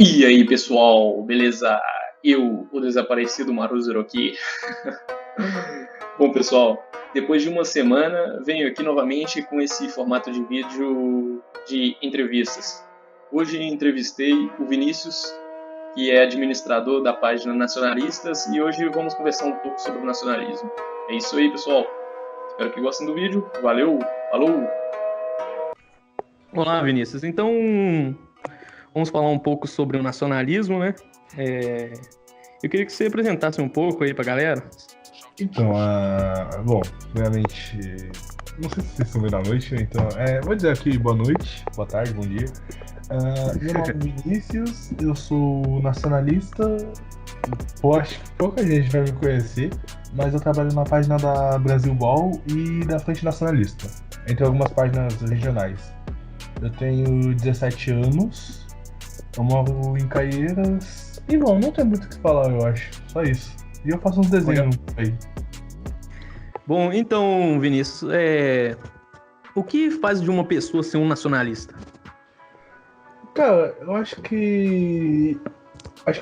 E aí, pessoal, beleza? Eu, o desaparecido Maruzero aqui. Bom, pessoal, depois de uma semana, venho aqui novamente com esse formato de vídeo de entrevistas. Hoje entrevistei o Vinícius, que é administrador da página Nacionalistas, e hoje vamos conversar um pouco sobre o nacionalismo. É isso aí, pessoal. Espero que gostem do vídeo. Valeu, falou! Olá, Vinícius. Então, vamos falar um pouco sobre o nacionalismo, né? Eu queria que você apresentasse um pouco aí pra galera. Então, bom, primeiramente, não sei se vocês estão vendo à noite, né? Então, vou dizer aqui boa noite, boa tarde, bom dia. Meu nome é Vinícius, eu sou nacionalista, acho que pouca gente vai me conhecer, mas eu trabalho na página da Brasil Ball e da Frente Nacionalista, entre algumas páginas regionais. Eu tenho 17 anos, eu moro em Caieiras, e bom, não tem muito o que falar, eu acho, só isso. E eu faço uns desenhos aí. Bom, então, Vinícius, o que faz de uma pessoa ser um nacionalista? Cara, eu acho que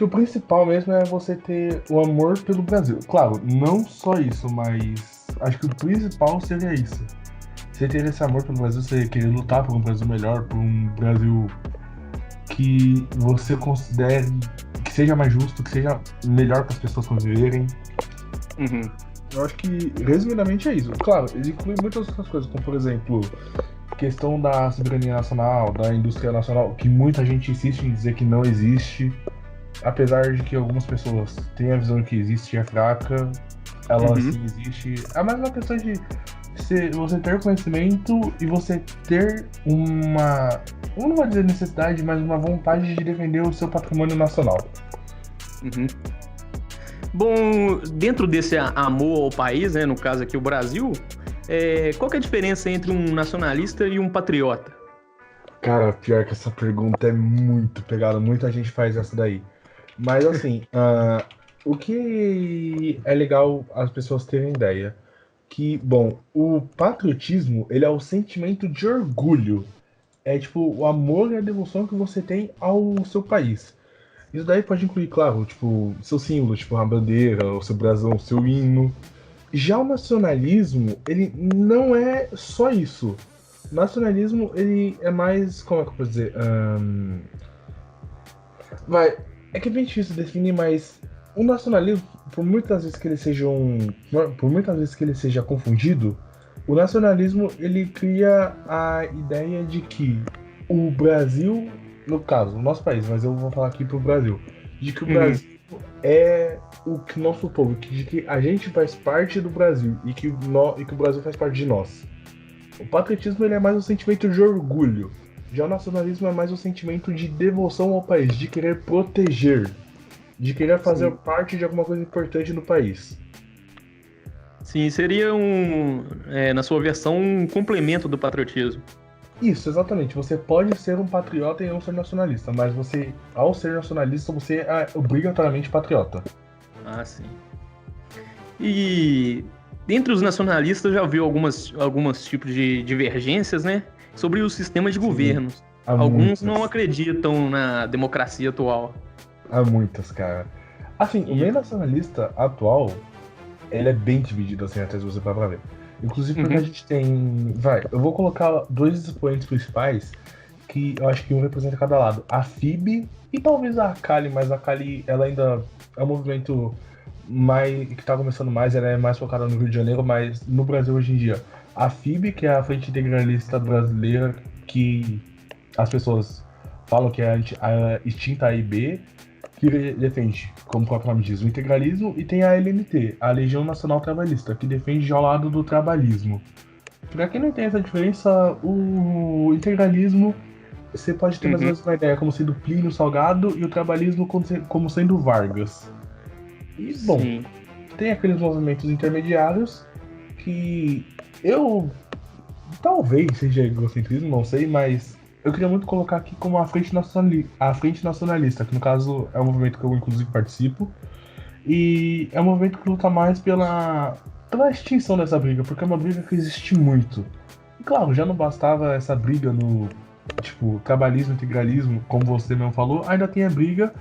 o principal mesmo é você ter o amor pelo Brasil. Claro, não só isso, mas acho que o principal seria isso. Você ter esse amor pelo Brasil, você querer lutar por um Brasil melhor, por um Brasil que você considere que seja mais justo, que seja melhor para as pessoas conviverem. Uhum. Eu acho que, resumidamente, é isso. Claro, ele inclui muitas outras coisas, como, por exemplo, questão da soberania nacional, da indústria nacional, que muita gente insiste em dizer que não existe, apesar de que algumas pessoas têm a visão de que existe e é fraca, ela sim existe. É mais uma questão de você ter conhecimento e você ter uma, eu não vou dizer necessidade, mas uma vontade de defender o seu patrimônio nacional. Uhum. Bom, dentro desse amor ao país, né, no caso aqui o Brasil, qual que é a diferença entre um nacionalista e um patriota? Cara, pior que essa pergunta é muito pegada, muita gente faz essa daí. Mas assim, o que é legal as pessoas terem ideia, que, bom, o patriotismo, ele é o sentimento de orgulho. É tipo o amor e a devoção que você tem ao seu país. Isso daí pode incluir, claro, tipo, seu símbolo, tipo a bandeira, o seu brasão, o seu hino. Já o nacionalismo, ele não é só isso. O nacionalismo, ele é mais, como é que eu posso dizer? É que é bem difícil definir, mas o nacionalismo, por muitas vezes que ele seja confundido, o nacionalismo, ele cria a ideia de que o Brasil, no caso, o nosso país, mas eu vou falar aqui pro Brasil, de que o Brasil é o que nosso povo, de que a gente faz parte do Brasil e que o Brasil faz parte de nós. O patriotismo, ele é mais um sentimento de orgulho. Já o nacionalismo é mais um sentimento de devoção ao país, de querer proteger, de querer fazer parte de alguma coisa importante no país. Sim, seria na sua versão, um complemento do patriotismo. Isso, exatamente. Você pode ser um patriota e não ser nacionalista, mas você, ao ser nacionalista, você é obrigatoriamente patriota. Ah, sim. E dentre os nacionalistas já viu alguns tipos de divergências, né? Sobre o sistema de governos. Alguns não acreditam na democracia atual. Há muitas, cara. Assim, o meio nacionalista atual, ele é bem dividido, assim, até se você parar pra ver. Inclusive porque a gente tem... eu vou colocar dois expoentes principais, que eu acho que um representa cada lado. A FIB e talvez a Akali, mas a Akali, ela ainda é um movimento que tá começando mais, ela é mais focada no Rio de Janeiro, mas no Brasil hoje em dia. A FIB, que é a Frente Integralista Brasileira, que as pessoas falam que é a extinta AIB, que defende, como o próprio nome diz, o integralismo, e tem a LNT, a Legião Nacional Trabalhista, que defende ao lado do trabalhismo. Pra quem não tem essa diferença, o integralismo, você pode ter mais ou menos uma ideia como sendo Plínio Salgado e o trabalhismo como sendo Vargas. E, bom, tem aqueles movimentos intermediários que eu talvez seja egocentrismo, não sei, mas eu queria muito colocar aqui como a Frente Nacionalista, que no caso é um movimento que eu inclusive participo, e é um movimento que luta mais pela extinção dessa briga, porque é uma briga que existe muito. E claro, já não bastava essa briga no tipo, trabalhismo, integralismo, como você mesmo falou, ainda tem a briga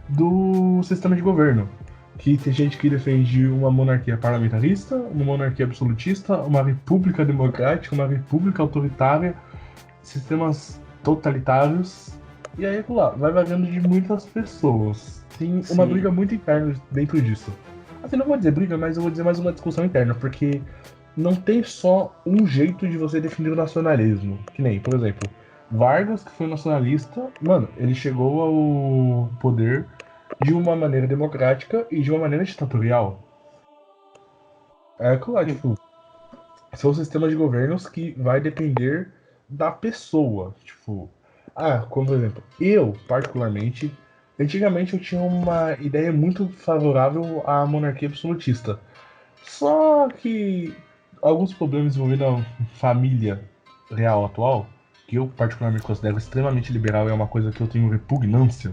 do sistema de governo. Que tem gente que defende uma monarquia parlamentarista, uma monarquia absolutista, uma república democrática, uma república autoritária, sistemas totalitários. E aí, lá, vai variando de muitas pessoas. Tem uma briga muito interna dentro disso. Assim, não vou dizer briga, mas eu vou dizer mais uma discussão interna, porque não tem só um jeito de você definir o nacionalismo. Que nem, por exemplo, Vargas, que foi nacionalista, mano, ele chegou ao poder de uma maneira democrática e de uma maneira ditatorial. É claro, tipo, são sistemas de governos que vai depender da pessoa. Tipo, como por exemplo, eu, particularmente, antigamente eu tinha uma ideia muito favorável à monarquia absolutista. Só que alguns problemas envolvendo a família real atual, que eu particularmente considero extremamente liberal, é uma coisa que eu tenho repugnância.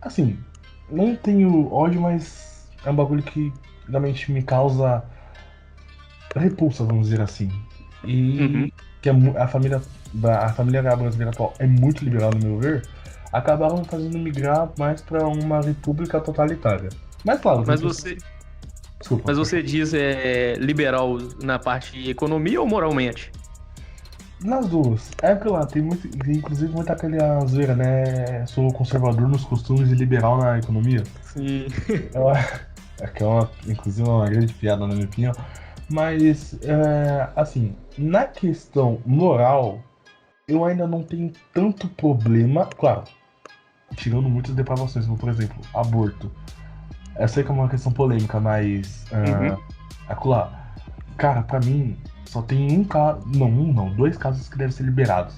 Assim, não tenho ódio, mas é um bagulho que realmente me causa repulsa, vamos dizer assim. E que a família real brasileira atual é muito liberal, no meu ver, acabaram fazendo migrar mais para uma república totalitária. Mas claro, Desculpa. Mas você diz liberal na parte de economia ou moralmente? Nas duas. É que lá, tem inclusive muita aquela zoeira, né? Sou conservador nos costumes e liberal na economia. Sim. Que é inclusive uma grande piada na minha opinião. Mas, assim, na questão moral, eu ainda não tenho tanto problema, claro, tirando muitas depravações, como por exemplo, aborto. Eu sei que é uma questão polêmica, mas, acolá, cara, pra mim, só tem um caso, dois casos que devem ser liberados,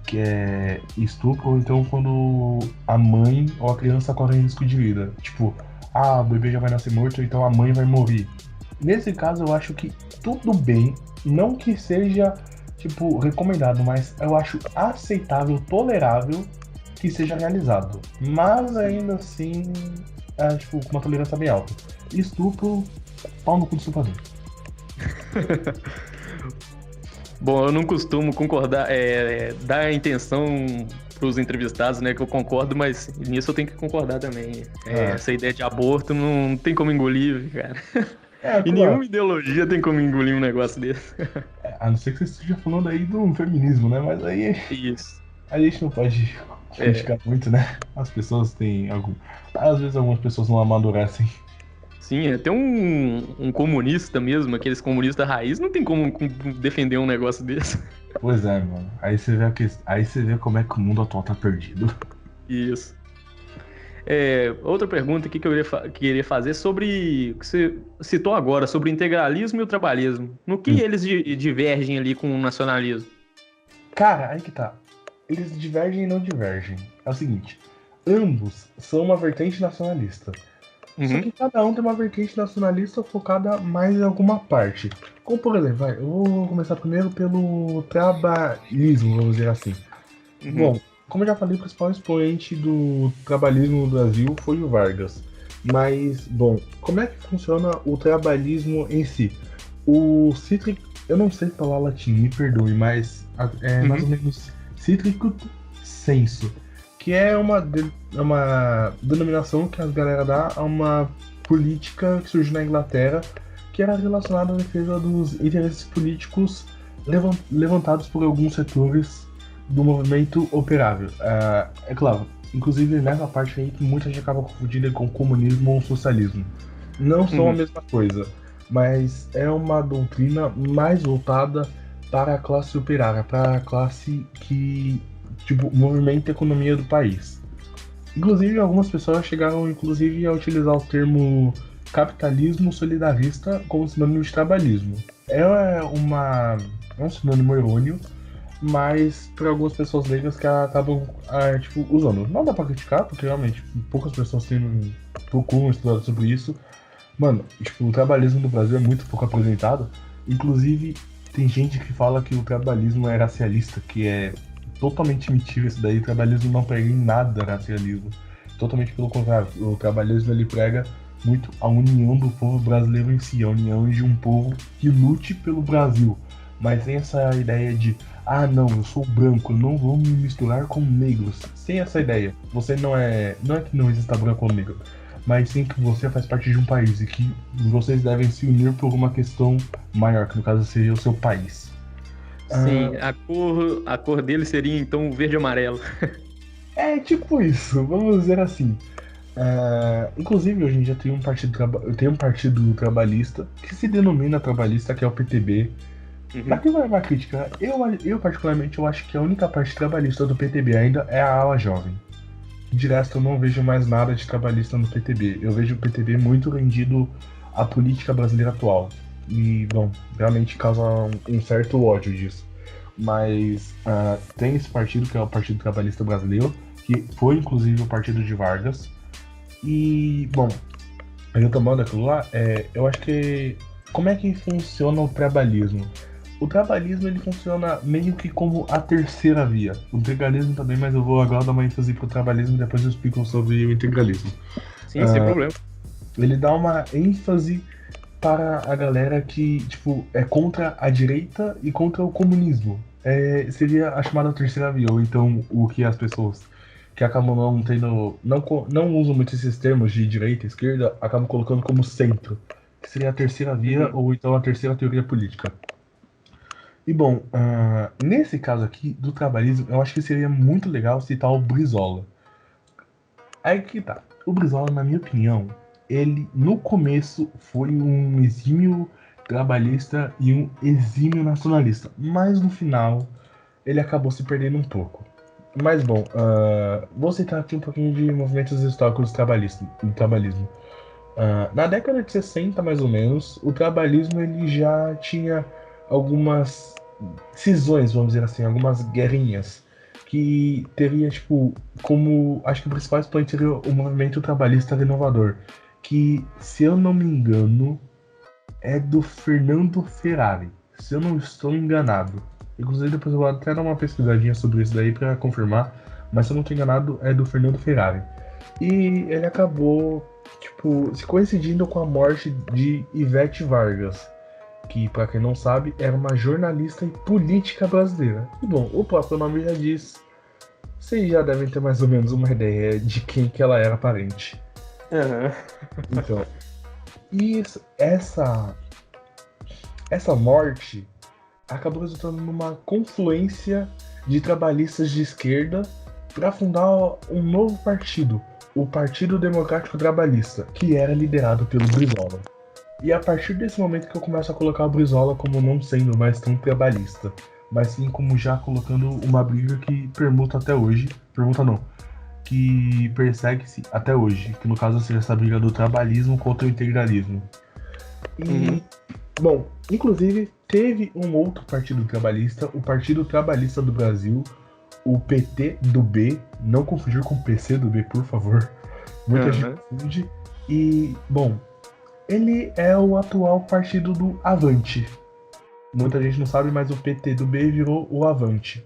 que é estupro, ou então quando a mãe ou a criança corre risco de vida. Tipo, o bebê já vai nascer morto, então a mãe vai morrer. Nesse caso, eu acho que tudo bem, não que seja, tipo, recomendado, mas eu acho aceitável, tolerável que seja realizado. Mas ainda assim, tipo, com uma tolerância bem alta. Estupro, pau no cu do estuprador. Bom, eu não costumo concordar, dar a intenção pros entrevistados, né, que eu concordo, mas nisso eu tenho que concordar também. Essa ideia de aborto não tem como engolir, cara. E nenhuma ideologia tem como engolir um negócio desse. A não ser que você esteja falando aí do feminismo, né? Mas aí. Isso. A gente não pode criticar muito, né? As pessoas têm às vezes algumas pessoas não amadurecem. Sim, até um comunista mesmo, aqueles comunistas raiz, não tem como defender um negócio desse. Pois é, mano. Aí você vê como é que o mundo atual tá perdido. Isso. Outra pergunta aqui que eu queria fazer sobre o que você citou agora, sobre o integralismo e o trabalhismo. No que eles divergem ali com o nacionalismo? Cara, aí que tá. Eles divergem e não divergem. É o seguinte, ambos são uma vertente nacionalista. Só que cada um tem uma vertente nacionalista focada mais em alguma parte. Como por exemplo, eu vou começar primeiro pelo trabalhismo, vamos dizer assim. Bom, como eu já falei, o principal expoente do trabalhismo no Brasil foi o Vargas. Mas, bom, como é que funciona o trabalhismo em si? O cítrico, eu não sei falar latim, me perdoe, mas é mais ou menos cítrico sensu, que é uma denominação que a galera dá a uma política que surgiu na Inglaterra, que era relacionada à defesa dos interesses políticos levantados por alguns setores do movimento operário. É claro, inclusive nessa parte aí muita gente acaba confundindo com comunismo ou socialismo. Não são a mesma coisa, mas é uma doutrina mais voltada para a classe operária, para a classe que, tipo, movimenta a economia do país. Inclusive, algumas pessoas chegaram inclusive a utilizar o termo capitalismo solidarista como sinônimo de trabalhismo. É um sinônimo errôneo, mas para algumas pessoas leigas que acabam tipo, usando. Não dá pra criticar, porque realmente poucas pessoas procuram estudar sobre isso. Mano, tipo, o trabalhismo no Brasil é muito pouco apresentado. Inclusive, tem gente que fala que o trabalhismo é racialista, que é totalmente mentira isso daí. O trabalhismo não prega em nada racialismo. Totalmente pelo contrário. O trabalhismo ele prega muito a união do povo brasileiro em si, a união de um povo que lute pelo Brasil. Mas sem essa ideia de, ah, não, eu sou branco, eu não vou me misturar com negros. Sem essa ideia. Você não é que não exista branco ou negro, mas sim que você faz parte de um país e que vocês devem se unir por uma questão maior, que no caso seria o seu país. Sim, a cor dele seria então verde e amarelo. É tipo isso, vamos dizer assim. Inclusive, hoje em dia tem um partido trabalhista que se denomina trabalhista, que é o PTB. Uhum. Aqui vai uma crítica. Eu particularmente, eu acho que a única parte trabalhista do PTB ainda é a ala jovem. De resto, eu não vejo mais nada de trabalhista no PTB. Eu vejo o PTB muito rendido à política brasileira atual. E, bom, realmente causa um certo ódio disso. Mas tem esse partido, que é o Partido Trabalhista Brasileiro, que foi inclusive o partido de Vargas. E, bom, retomando aquilo lá, eu acho que. Como é que funciona o trabalhismo? O trabalhismo ele funciona meio que como a terceira via. O integralismo também, mas eu vou agora dar uma ênfase pro trabalhismo e depois eu explico sobre o integralismo. Sim, sem problema. Ele dá uma ênfase para a galera que, tipo, é contra a direita e contra o comunismo. Seria a chamada terceira via, ou então o que as pessoas que acabam não tendo. Não usam muito esses termos de direita e esquerda, acabam colocando como centro. Que seria a terceira via, ou então a terceira teoria política. E bom, nesse caso aqui do trabalhismo, eu acho que seria muito legal citar o Brizola. Aí que tá. O Brizola, na minha opinião, ele no começo foi um exímio trabalhista e um exímio nacionalista. Mas no final, ele acabou se perdendo um pouco. Mas bom, vou citar aqui um pouquinho de movimentos históricos do trabalhismo. Na década de 60, mais ou menos, o trabalhismo ele já tinha algumas cisões, vamos dizer assim, algumas guerrinhas, que teria, tipo, como, acho que o principal expoente seria o movimento trabalhista renovador, que, se eu não me engano, é do Fernando Ferrari, se eu não estou enganado. Inclusive, depois eu vou até dar uma pesquisadinha sobre isso daí para confirmar, mas se eu não estou enganado, é do Fernando Ferrari. E ele acabou, tipo, se coincidindo com a morte de Ivete Vargas, que, para quem não sabe, era uma jornalista e política brasileira. E bom, o próprio nome já diz, vocês já devem ter mais ou menos uma ideia de quem que ela era parente. Uhum. Então, essa morte acabou resultando numa confluência de trabalhistas de esquerda para fundar um novo partido, o Partido Democrático Trabalhista, que era liderado pelo Brizola. E a partir desse momento que eu começo a colocar o Brizola como não sendo mais tão trabalhista, mas sim como já colocando uma briga que permuta até hoje, que persegue-se até hoje, que no caso seria essa briga do trabalhismo contra o integralismo. E, bom, inclusive teve um outro partido trabalhista, o Partido Trabalhista do Brasil, o PT do B, não confundir com o PC do B, por favor, muita gente confunde, e, bom, ele é o atual partido do Avante. Muita gente não sabe, mas o PT do B virou o Avante.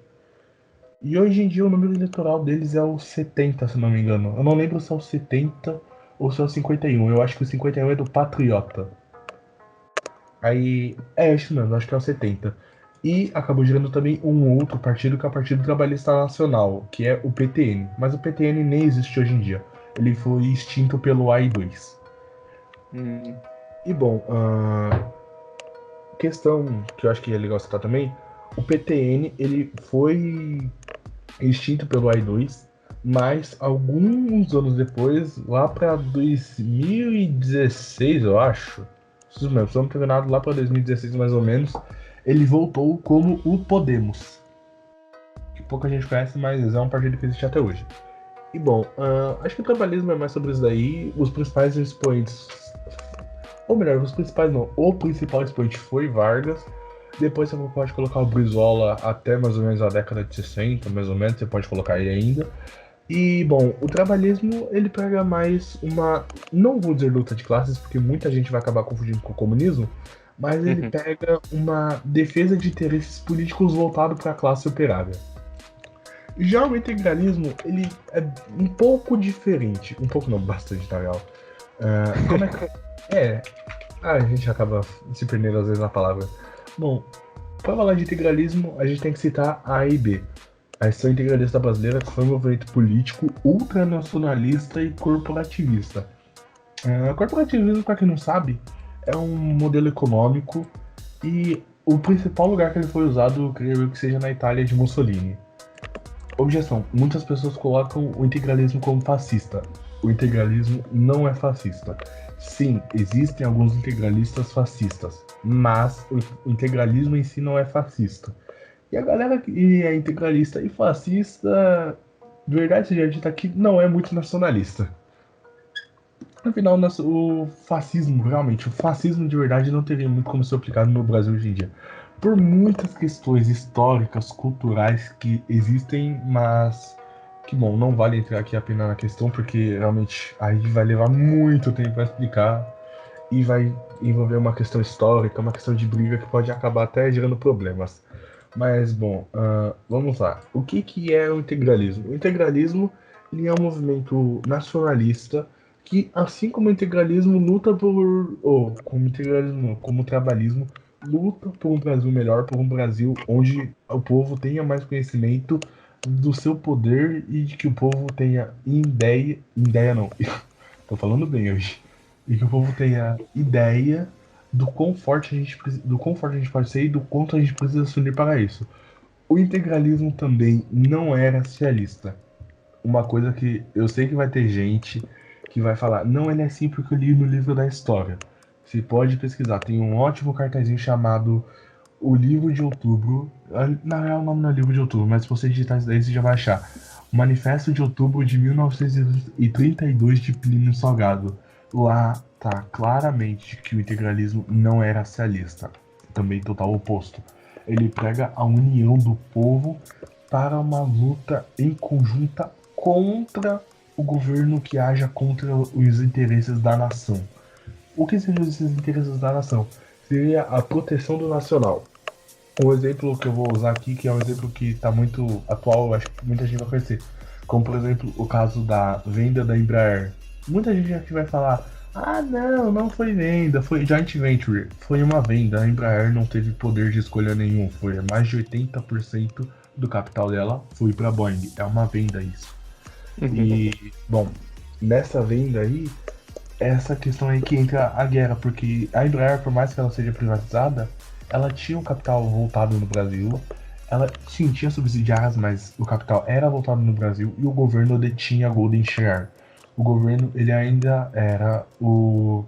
E hoje em dia o número eleitoral deles é o 70, se não me engano. Eu não lembro se é o 70 ou se é o 51. Eu acho que o 51 é do Patriota. Aí, isso mesmo, acho que é o 70. E acabou gerando também um outro partido, que é o Partido Trabalhista Nacional, que é o PTN. Mas o PTN nem existe hoje em dia. Ele foi extinto pelo AI2. E bom, questão que eu acho que é legal citar também, o PTN ele foi extinto pelo AI2, mas alguns anos depois, lá para 2016, eu acho, se não me engano, lá para 2016 mais ou menos, ele voltou como o Podemos, que pouca gente conhece, mas é um partido que existe até hoje. E bom, acho que o trabalhismo é mais sobre isso daí. Os principais expoentes, ou melhor, os principais não, o principal expoente foi Vargas. Depois você pode colocar o Brizola até mais ou menos a década de 60, mais ou menos, você pode colocar aí ainda. E, bom, o trabalhismo, ele pega mais uma, não vou dizer luta de classes, porque muita gente vai acabar confundindo com o comunismo, mas ele pega uma defesa de interesses políticos voltado para a classe operária. Já o integralismo, ele é um pouco diferente, um pouco não, bastante, na real. Como é que... a gente acaba se perdendo às vezes na palavra. Bom, Para falar de integralismo, a gente tem que citar a AIB, a Ação Integralista Brasileira, que foi um movimento político ultranacionalista e corporativista. Corporativismo, para quem não sabe, é um modelo econômico e o principal lugar que ele foi usado, eu creio que seja na Itália de Mussolini. Objeção: muitas pessoas colocam o integralismo como fascista. O integralismo não é fascista. Sim, existem alguns integralistas fascistas, mas o integralismo em si não é fascista. E a galera que é integralista e fascista, de verdade seja dita aqui, não é muito nacionalista. Afinal, o fascismo, realmente, o fascismo de verdade não teria muito como ser aplicado no Brasil hoje em dia. Por muitas questões históricas, culturais que existem, mas que, bom, não vale entrar aqui apenas na questão, porque realmente aí vai levar muito tempo para explicar e vai envolver uma questão histórica, uma questão de briga que pode acabar até gerando problemas. Mas, bom, vamos lá. O que é o integralismo? O integralismo ele é um movimento nacionalista que, assim como o integralismo, luta como integralismo, como o trabalhismo, luta por um Brasil melhor, por um Brasil onde o povo tenha mais conhecimento do seu poder e de que o povo tenha ideia não, tô falando bem hoje, e que o povo tenha ideia do quão forte a gente pode ser e do quanto a gente precisa se unir para isso. O integralismo também não era socialista. Uma coisa que eu sei que vai ter gente que vai falar, não, ele é assim porque eu li no livro da história. Você pode pesquisar, tem um ótimo cartazinho chamado O Livro de Outubro. Na real o nome não é Livro de Outubro, mas se você digitar isso daí você já vai achar. O Manifesto de Outubro de 1932 de Plínio Salgado. Lá tá claramente que o integralismo não era socialista. Também total oposto. Ele prega a união do povo para uma luta em conjunta contra o governo que haja contra os interesses da nação. O que seriam esses interesses da nação? Seria a proteção do nacional. Um exemplo que eu vou usar aqui, que é um exemplo que está muito atual, eu acho que muita gente vai conhecer. Como, por exemplo, o caso da venda da Embraer. Muita gente aqui vai falar, não foi venda, foi joint venture. Foi uma venda, a Embraer não teve poder de escolha nenhum. Foi mais de 80% do capital dela foi para a Boeing. É uma venda isso. E, bom, nessa venda aí, essa questão aí que entra a guerra, porque a Embraer, por mais que ela seja privatizada, ela tinha um capital voltado no Brasil, ela sim, tinha subsidiárias, mas o capital era voltado no Brasil e o governo detinha a Golden Share. O governo, ele ainda era o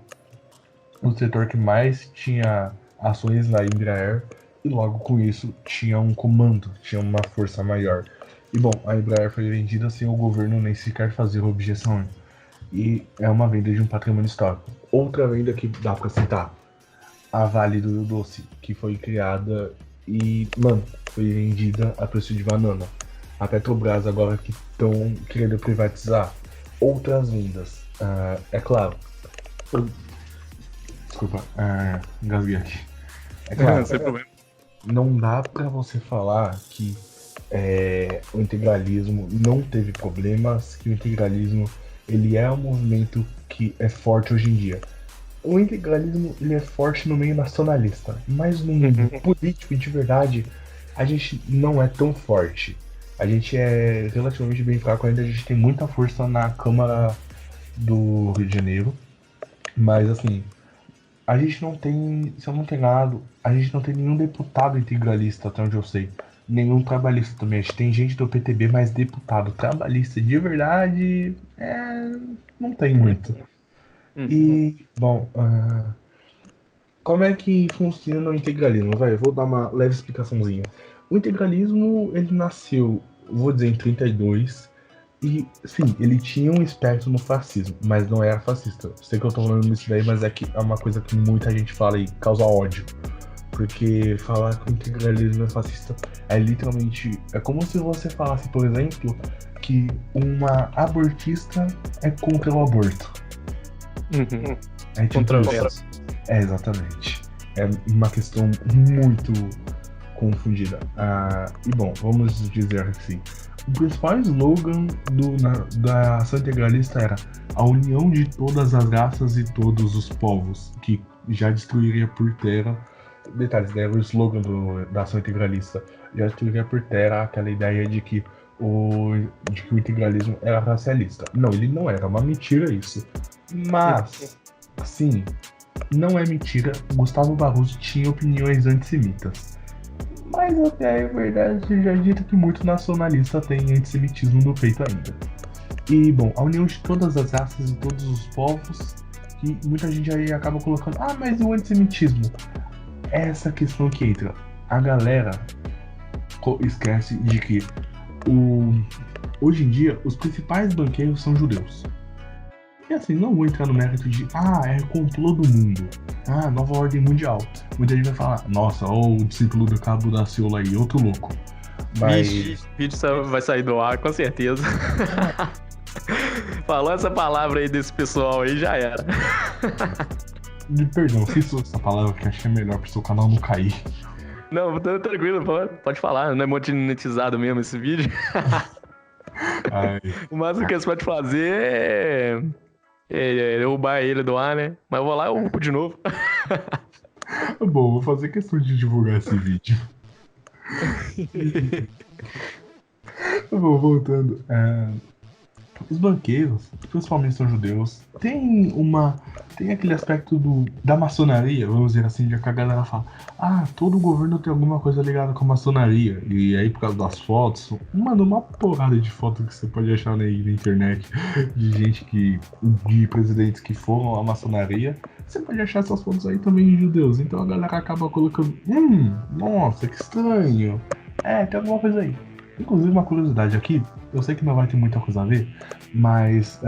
setor que mais tinha ações na Embraer e logo com isso tinha um comando, tinha uma força maior. E bom, a Embraer foi vendida sem o governo nem sequer fazer objeção. E é uma venda de um patrimônio histórico. Outra venda que dá pra citar, a Vale do Rio Doce, que foi criada e, foi vendida a preço de banana. A Petrobras agora que estão querendo privatizar. Outras vendas, é claro. Desculpa, engasguei aqui. É claro, sem problema. Não dá pra você falar que o integralismo não teve problemas, que o integralismo ele é um movimento que é forte hoje em dia. O integralismo ele é forte no meio nacionalista, mas no meio político de verdade a gente não é tão forte. A gente é relativamente bem fraco ainda, a gente tem muita força na Câmara do Rio de Janeiro, mas assim, a gente não tem, se eu não tenho nada, a gente não tem nenhum deputado integralista, até onde eu sei. Nenhum trabalhista também. A gente tem gente do PTB, mas deputado trabalhista de verdade não tem muito. E, bom, como é que funciona o integralismo? Eu vou dar uma leve explicaçãozinha. O integralismo, ele nasceu, vou dizer, em 32. E, sim, ele tinha um espectro no fascismo, mas não era fascista. Sei que eu tô falando isso daí, mas é uma coisa que muita gente fala e causa ódio. Porque falar que o integralismo é fascista é literalmente... É como se você falasse, por exemplo, que uma abortista é contra o aborto. É tipo controverso. Exatamente. É uma questão muito confundida. E bom, vamos dizer assim. O principal slogan da ação integralista era a união de todas as raças e todos os povos, que já destruiria por terra Detalhes, né? O slogan da ação integralista já tira por terra aquela ideia de que o integralismo era racialista. Não, ele não era, uma mentira isso. Mas, sim, não é mentira, Gustavo Barroso tinha opiniões antissemitas. Mas até é verdade, já dito que muito nacionalista tem antissemitismo no peito ainda. E, bom, a união de todas as raças e todos os povos, que muita gente aí acaba colocando, mas o antissemitismo? É essa questão que entra. A galera esquece de que hoje em dia os principais banqueiros são judeus. E assim, não vou entrar no mérito de é complô do mundo, nova ordem mundial. Muita gente vai falar, nossa, o discípulo do Cabo da Ciolo aí, outro louco. Mas... O vídeo vai sair do ar, com certeza. Falou essa palavra aí desse pessoal aí, já era. Perdão, se isso essa palavra que acho que é melhor pro seu canal não cair. Não, tranquilo, pode falar, não é monetizado mesmo esse vídeo. O máximo que você pode fazer é derrubar ele do ar, né? Mas eu vou lá e eu de novo. Bom, vou fazer questão de divulgar esse vídeo. Bom, voltando. Os banqueiros, principalmente são judeus, tem aquele aspecto da maçonaria, vamos dizer assim, de que a galera fala, todo governo tem alguma coisa ligada com a maçonaria. E aí, por causa das fotos, uma porrada de fotos que você pode achar aí na internet de gente de presidentes que foram à maçonaria, você pode achar essas fotos aí também de judeus. Então a galera acaba colocando, nossa, que estranho. Tem alguma coisa aí. Inclusive, uma curiosidade aqui, eu sei que não vai ter muita coisa a ver, mas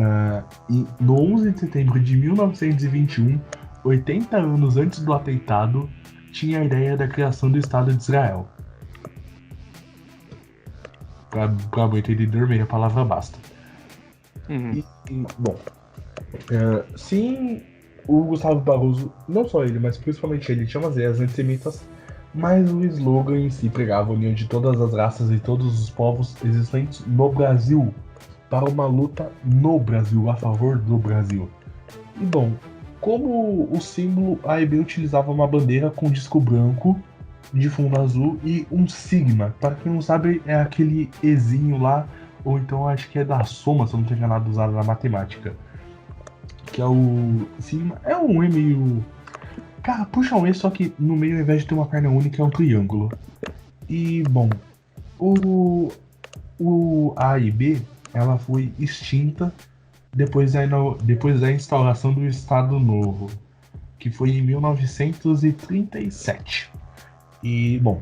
no 11 de setembro de 1921, 80 anos antes do atentado, tinha a ideia da criação do Estado de Israel. Pra bom entendedor, meia palavra basta. Uhum. Sim, o Gustavo Barroso, não só ele, mas principalmente ele, tinha umas ideias antissemitas, mas o slogan em si pregava a união de todas as raças e todos os povos existentes no Brasil, para uma luta no Brasil, a favor do Brasil. E bom, como o símbolo, a AIB utilizava uma bandeira com disco branco, de fundo azul e um sigma. Para quem não sabe, é aquele Ezinho lá, ou então acho que é da soma, se eu não estou enganado, usado na matemática. Que é o sigma, é um E meio... Cara, puxa um E, só que no meio, ao invés de ter uma perna única, é um triângulo. E, bom, a AIB, ela foi extinta depois da instauração do Estado Novo, que foi em 1937. E, bom,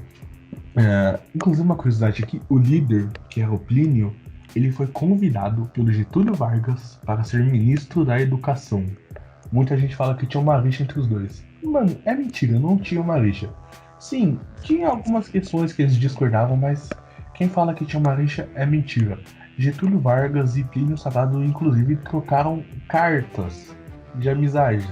inclusive uma curiosidade aqui, o líder, que era o Plínio, ele foi convidado pelo Getúlio Vargas para ser ministro da Educação. Muita gente fala que tinha uma rixa entre os dois. Mano, é mentira, não tinha uma rixa. Sim, tinha algumas questões que eles discordavam, mas quem fala que tinha uma rixa é mentira. Getúlio Vargas e Plínio Salgado, inclusive, trocaram cartas de amizades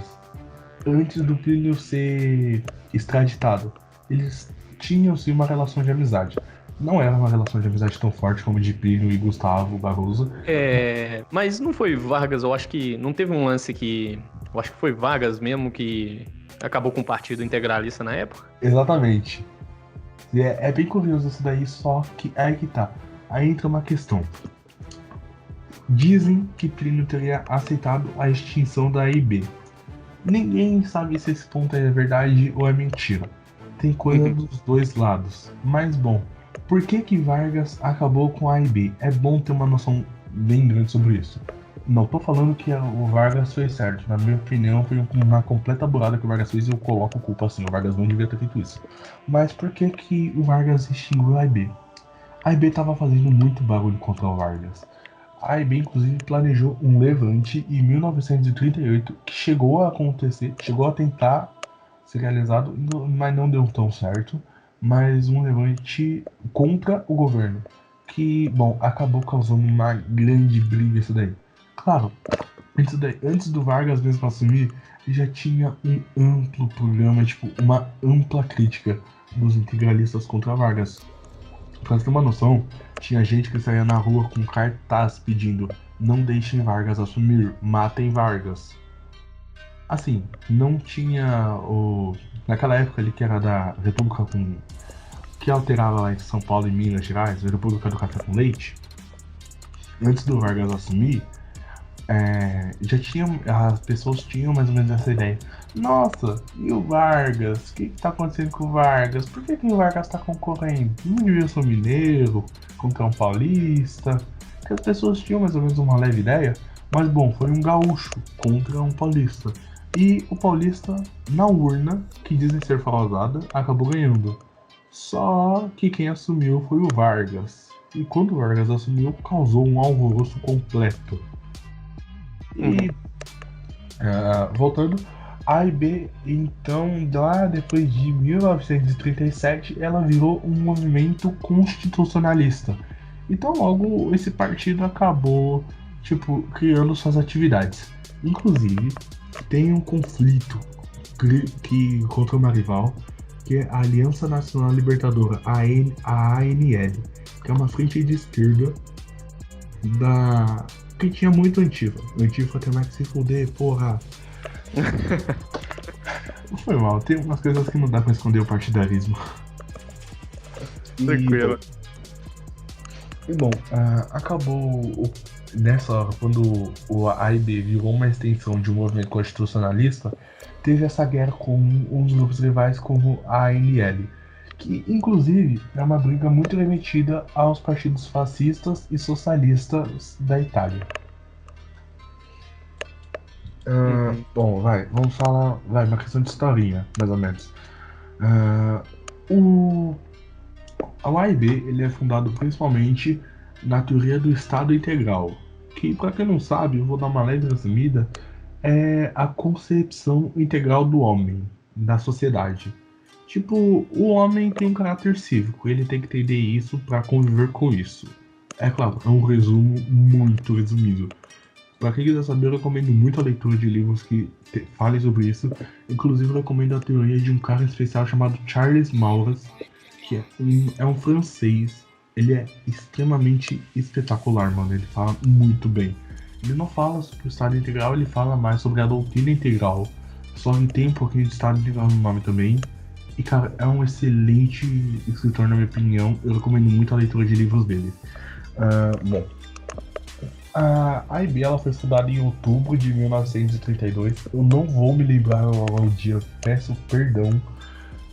antes do Plínio ser extraditado. Eles tinham sim uma relação de amizade. Não era uma relação de amizade tão forte como de Plínio e Gustavo Barroso. Mas não foi Vargas, eu acho que não teve um lance que... Eu acho que foi Vargas mesmo que acabou com o Partido Integralista na época. Exatamente. É bem curioso isso daí, só que aí que tá. Aí entra uma questão. Dizem que Plínio teria aceitado a extinção da AIB. Ninguém sabe se esse ponto é verdade ou é mentira. Tem coisa dos dois lados. Mas bom, por que Vargas acabou com a AIB? É bom ter uma noção bem grande sobre isso. Não tô falando que o Vargas fez certo. Na minha opinião, foi uma completa burrada que o Vargas fez e eu coloco culpa assim. O Vargas não devia ter feito isso. Mas por que o Vargas extinguiu a AIB? A AIB estava fazendo muito barulho contra o Vargas. A AIB, inclusive, planejou um levante em 1938 que chegou a acontecer, chegou a tentar ser realizado, mas não deu tão certo. Mas um levante contra o governo, que, bom, acabou causando uma grande briga isso daí. Claro, antes do Vargas mesmo assumir, já tinha um amplo programa, uma ampla crítica dos integralistas contra Vargas. Pra você ter uma noção, tinha gente que saía na rua com cartaz pedindo: não deixem Vargas assumir, matem Vargas. assim, não tinha o. Naquela época ali que era da República com. Que alterava lá entre São Paulo e Minas Gerais, a República do Café com Leite, antes do Vargas assumir, já tinham. As pessoas tinham mais ou menos essa ideia. Nossa, e o Vargas? O que tá acontecendo com o Vargas? Por que o Vargas tá concorrendo? Não devia ser um mineiro contra um paulista? Que as pessoas tinham mais ou menos uma leve ideia. Mas bom, foi um gaúcho contra um paulista. E o paulista, na urna, que dizem ser falsada, acabou ganhando. Só que quem assumiu foi o Vargas. E quando o Vargas assumiu, causou um alvoroço completo. E voltando, a AIB, então, lá depois de 1937, ela virou um movimento constitucionalista. Então, logo, esse partido acabou, criando suas atividades. Inclusive, tem um conflito contra uma rival, que é a Aliança Nacional Libertadora, a ANL, que é uma frente de esquerda que tinha muito Antifa. O Antifa tem mais que se fuder, porra. Foi mal, tem umas coisas que não dá pra esconder o partidarismo. Tranquilo. E bom, acabou nessa hora, quando o AIB virou uma extensão de um movimento constitucionalista, teve essa guerra com uns grupos rivais como a ANL, que inclusive é uma briga muito remetida aos partidos fascistas e socialistas da Itália. Bom, vamos falar, uma questão de historinha, mais ou menos. O AIB ele é fundado principalmente na teoria do Estado integral, que, para quem não sabe, eu vou dar uma leve resumida, é a concepção integral do homem, da sociedade. O homem tem um caráter cívico, ele tem que entender isso para conviver com isso. É claro, é um resumo muito resumido. Para quem quiser saber, eu recomendo muito a leitura de livros que falem sobre isso. Inclusive, eu recomendo a teoria de um cara especial chamado Charles Maurras, que é um francês. Ele é extremamente espetacular, mano. Ele fala muito bem. Ele não fala sobre o Estado Integral, ele fala mais sobre a doutrina integral. Só que tem um pouquinho de Estado Integral no nome também. E, cara, é um excelente escritor, na minha opinião. Eu recomendo muito a leitura de livros dele. Bom, a AIB ela foi fundada em outubro de 1932. Eu não vou me lembrar ao dia, peço perdão.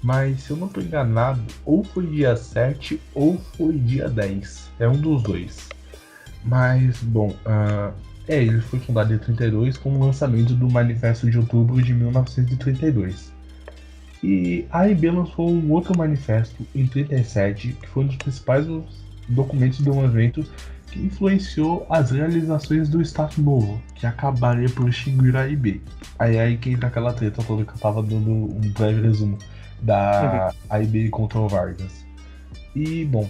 Mas se eu não estou enganado, ou foi dia 7 ou foi dia 10. É um dos dois. Mas, bom, ele foi fundado em 32 com o lançamento do Manifesto de Outubro de 1932. E a AIB lançou um outro manifesto em 37, que foi um dos principais documentos do movimento que influenciou as realizações do Estado Novo, que acabaria por extinguir a AIB. Aí que entra aquela treta toda que eu tava dando um breve resumo da AIB contra o Vargas. E, bom,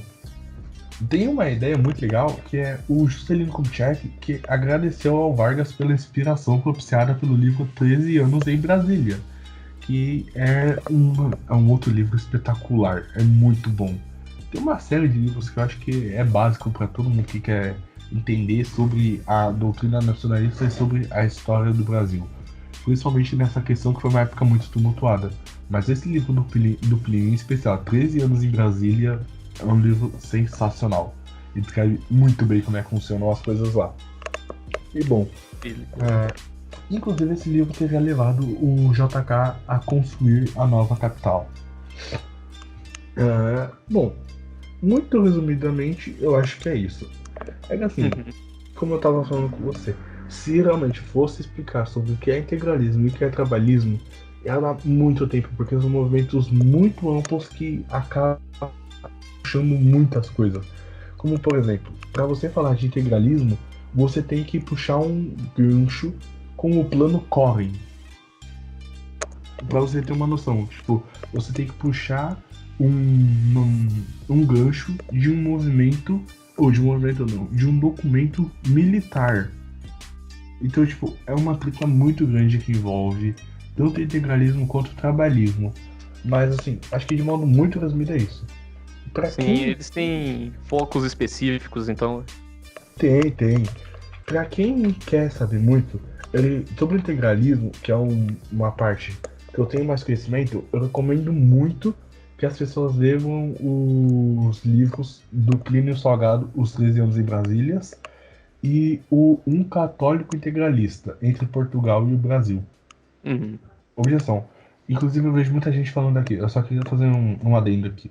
tem uma ideia muito legal que é o Juscelino Kubitschek, que agradeceu ao Vargas pela inspiração propiciada pelo livro 13 Anos em Brasília, que é um outro livro espetacular, é muito bom. Tem uma série de livros que eu acho que é básico para todo mundo que quer entender sobre a doutrina nacionalista e sobre a história do Brasil. Principalmente nessa questão que foi uma época muito tumultuada. Mas esse livro do Plínio, em especial, 13 Anos em Brasília, é um livro sensacional. Ele descreve muito bem como é que funcionam as coisas lá. E bom, inclusive esse livro teria levado o JK a construir a nova capital. Bom, muito resumidamente, eu acho que é isso. É que assim, como eu tava falando com você, se realmente fosse explicar sobre o que é integralismo e o que é trabalhismo, ia dar muito tempo, porque são movimentos muito amplos que acabam puxando muitas coisas. Como, por exemplo, para você falar de integralismo, você tem que puxar um gancho com o plano Cohen. Para você ter uma noção, você tem que puxar um gancho de um movimento, ou de um movimento não, de um documento militar. Então, é uma treta muito grande que envolve tanto o integralismo quanto o trabalhismo. Mas, assim, acho que de modo muito resumido é isso. Eles têm focos específicos, então... Tem. Pra quem quer saber muito, Sobre o integralismo, que é uma parte que eu tenho mais conhecimento, eu recomendo muito que as pessoas leiam os livros do Plínio Salgado, Os 13 Anos em Brasília, e o Um Católico Integralista, entre Portugal e o Brasil. Uhum. Objeção. Inclusive, eu vejo muita gente falando aqui, eu só queria fazer um adendo aqui.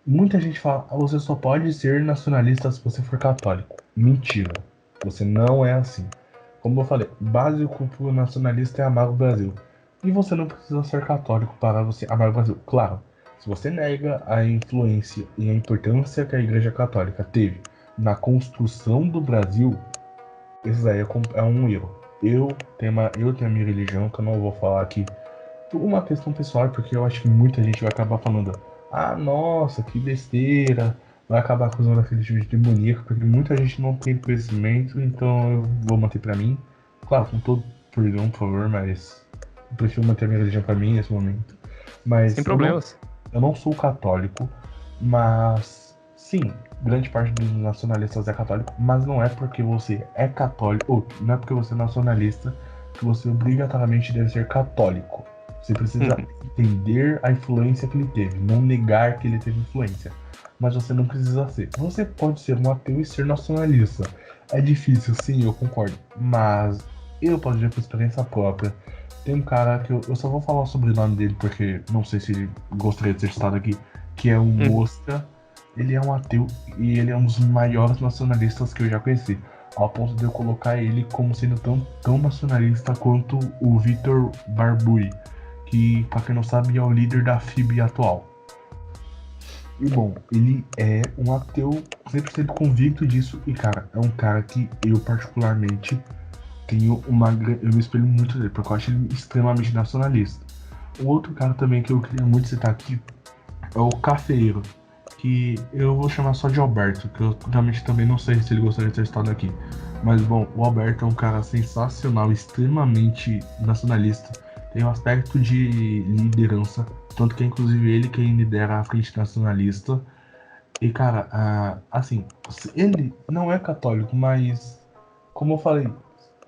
Muita gente fala, você só pode ser nacionalista se você for católico. Mentira. Você não é assim. Como eu falei, básico pro nacionalista é amar o Brasil. E você não precisa ser católico para você amar o Brasil. Claro, se você nega a influência e a importância que a Igreja Católica teve na construção do Brasil, isso aí é um erro. Eu tenho a minha religião, que eu não vou falar aqui por uma questão pessoal, porque eu acho que muita gente vai acabar falando, ah, nossa, que besteira, vai acabar acusando aquele tipo de demoníaco, porque muita gente não tem conhecimento, então eu vou manter pra mim. Claro, com todo perdão, por favor, mas eu prefiro manter a minha religião pra mim nesse momento. Sem Mas problemas. eu não sou católico, mas sim, grande parte dos nacionalistas é católico, mas não é porque você é católico, ou não é porque você é nacionalista, que você obrigatoriamente deve ser católico. Você precisa entender a influência que ele teve, não negar que ele teve influência. Mas você não precisa ser. Você pode ser um ateu e ser nacionalista. É difícil, sim, eu concordo. Mas eu posso dizer por experiência própria. Tem um cara que eu só vou falar o sobrenome dele porque não sei se ele gostaria de ser citado aqui, que é o Mosca. Ele é um ateu e ele é um dos maiores nacionalistas que eu já conheci. Ao ponto de eu colocar ele como sendo tão nacionalista quanto o Vitor Barbui, que, pra quem não sabe, é o líder da FIB atual. E bom, ele é um ateu 100% convicto disso. E cara, é um cara que eu particularmente eu me espelho muito dele, porque eu acho ele extremamente nacionalista. O outro cara também que eu queria muito citar aqui é o Cafeiro, que eu vou chamar só de Alberto, que eu realmente também não sei se ele gostaria de ter estado aqui. Mas bom, o Alberto é um cara sensacional, extremamente nacionalista, tem um aspecto de liderança, tanto que é inclusive ele quem lidera a Frente Nacionalista. E cara, assim, ele não é católico, mas como eu falei,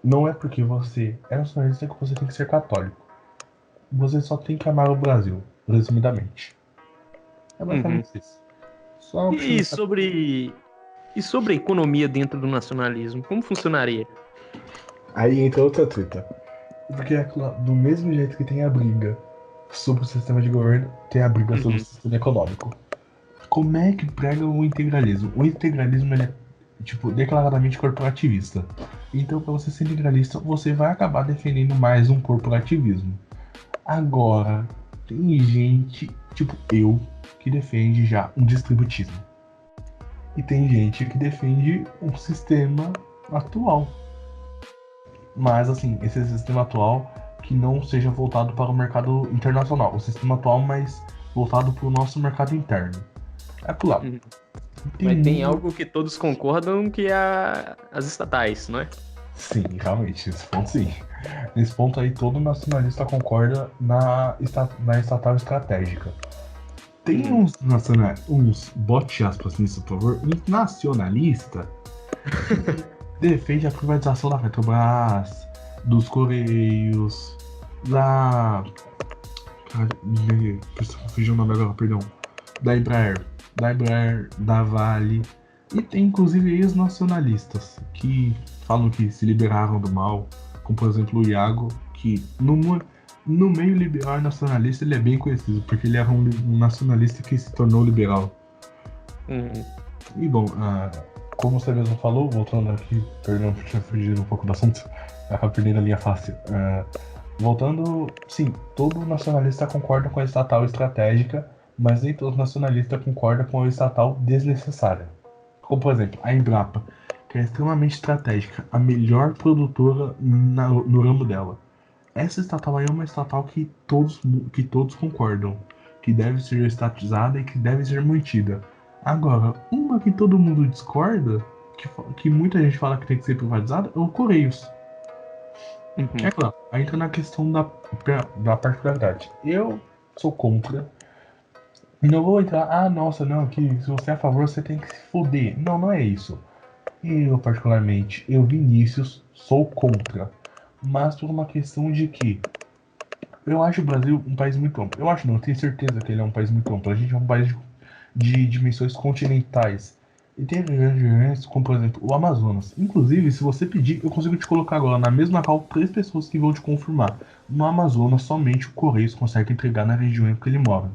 não é porque você é nacionalista que você tem que ser católico. Você só tem que amar o Brasil, resumidamente. É basicamente isso. Só um E sobre a economia dentro do nacionalismo, como funcionaria? Aí entra outra treta. Porque é claro, do mesmo jeito que tem a briga sobre o sistema de governo, tem a briga sobre o sistema econômico. Como é que prega o integralismo? O integralismo ele é, tipo, declaradamente corporativista. Então, para você ser integralista, você vai acabar defendendo mais um corporativismo. Agora, tem gente, tipo eu, que defende já um distributismo. E tem gente que defende um sistema atual. Mas, assim, esse sistema atual que não seja voltado para o mercado internacional. O sistema atual, mas voltado para o nosso mercado interno. É por lá. Mas tem algo que todos concordam que é as estatais, não é? Sim, realmente, nesse ponto sim. Nesse ponto aí, todo nacionalista concorda na estatal estratégica. Tem uns bote aspas nisso, por favor, uns nacionalista defende a privatização da Petrobras, dos Correios, da... Fugiu o nome agora, perdão. Da Embraer, da Vale. E tem inclusive ex-nacionalistas que falam que se liberaram do mal, como por exemplo o Iago, que no meio liberal e nacionalista ele é bem conhecido, porque ele era um nacionalista que se tornou liberal. E bom, como você mesmo falou, voltando aqui, perdão por ter fugido um pouco do assunto, acaba perdendo a linha fácil. Voltando, sim, todo nacionalista concorda com a estatal estratégica, mas nem todo nacionalista concorda com a estatal desnecessária. Como, por exemplo, a Embrapa, que é extremamente estratégica, a melhor produtora no ramo dela. Essa estatal aí é uma estatal que todos concordam, que deve ser estatizada e que deve ser mantida. Agora, uma que todo mundo discorda, que muita gente fala que tem que ser privatizada, é o Correios. É claro, aí entra na questão da particularidade. Eu sou contra. Não vou entrar, nossa, não, que se você é a favor você tem que se foder. Não, não é isso. Eu, particularmente, Vinícius, sou contra. mas por uma questão de que eu acho o Brasil um país muito amplo. Eu acho não, eu tenho certeza que ele é um país muito amplo. A gente é um país de dimensões continentais. E tem regiões como, por exemplo, o Amazonas. Inclusive, se você pedir, eu consigo te colocar agora na mesma call 3 pessoas que vão te confirmar. No Amazonas, somente o Correios consegue entregar na região em que ele mora.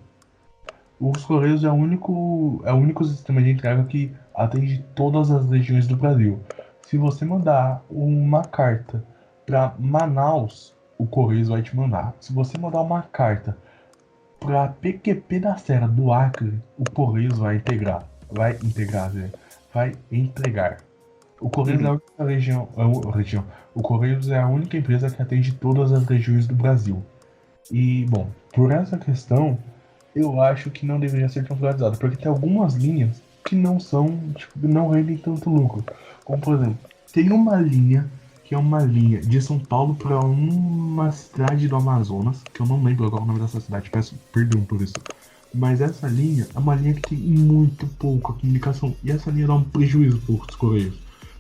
Os Correios é o único sistema de entrega que atende todas as regiões do Brasil. Se você mandar uma carta para Manaus, o Correios vai te mandar. Se você mandar uma carta para PQP da Serra do Acre, o Correios vai entregar. O Correios é a única região. O Correios é a única empresa que atende todas as regiões do Brasil. E, bom, por essa questão, eu acho que não deveria ser tão privatizado, porque tem algumas linhas que não são, tipo, não rendem tanto lucro. Como, por exemplo, tem uma linha que é uma linha de São Paulo para uma cidade do Amazonas, que eu não lembro agora o nome dessa cidade, peço perdão por isso. Mas essa linha é uma linha que tem muito pouca comunicação, e essa linha dá um prejuízo para os Correios.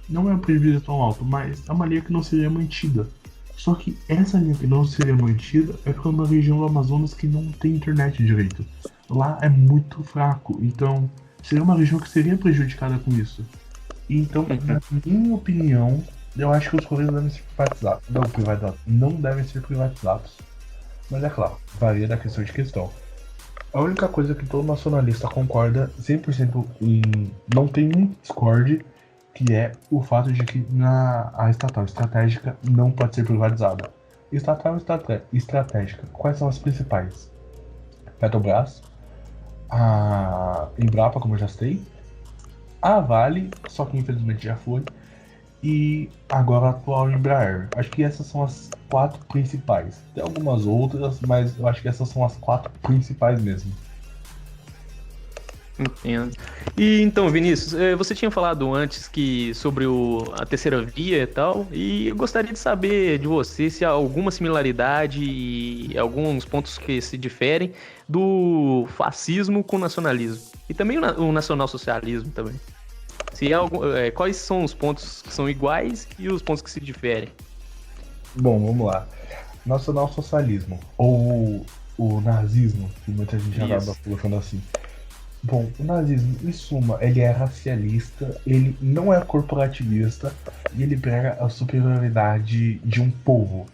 Não é um prejuízo tão alto, mas é uma linha que não seria mantida. Só que essa linha que não seria mantida é para uma região do Amazonas que não tem internet direito. Lá é muito fraco, então seria uma região que seria prejudicada com isso. Então, na minha opinião, eu acho que os Correios devem ser privatizados. Não devem ser privatizados. Mas é claro, varia da questão de questão. A única coisa que todo nacionalista concorda 100% em não tem um discorde, que é o fato de que a estatal estratégica não pode ser privatizada. Estatal estratégica, quais são as principais? Petrobras, a Embrapa, como eu já citei, a Vale, só que infelizmente já foi, e agora a atual Embraer. Acho que essas são as 4 principais. Tem algumas outras, mas eu acho que essas são as 4 principais mesmo. Entendo. E então, Vinícius, você tinha falado antes sobre a terceira via e tal, e eu gostaria de saber de você se há alguma similaridade e alguns pontos que se diferem do fascismo com o nacionalismo. E também o nacionalsocialismo também. Se há quais são os pontos que são iguais e os pontos que se diferem? Bom, vamos lá. Nacionalsocialismo, ou o nazismo, que muita gente acaba colocando assim. Bom, o nazismo, em suma, ele é racialista, ele não é corporativista e ele prega a superioridade de um povo.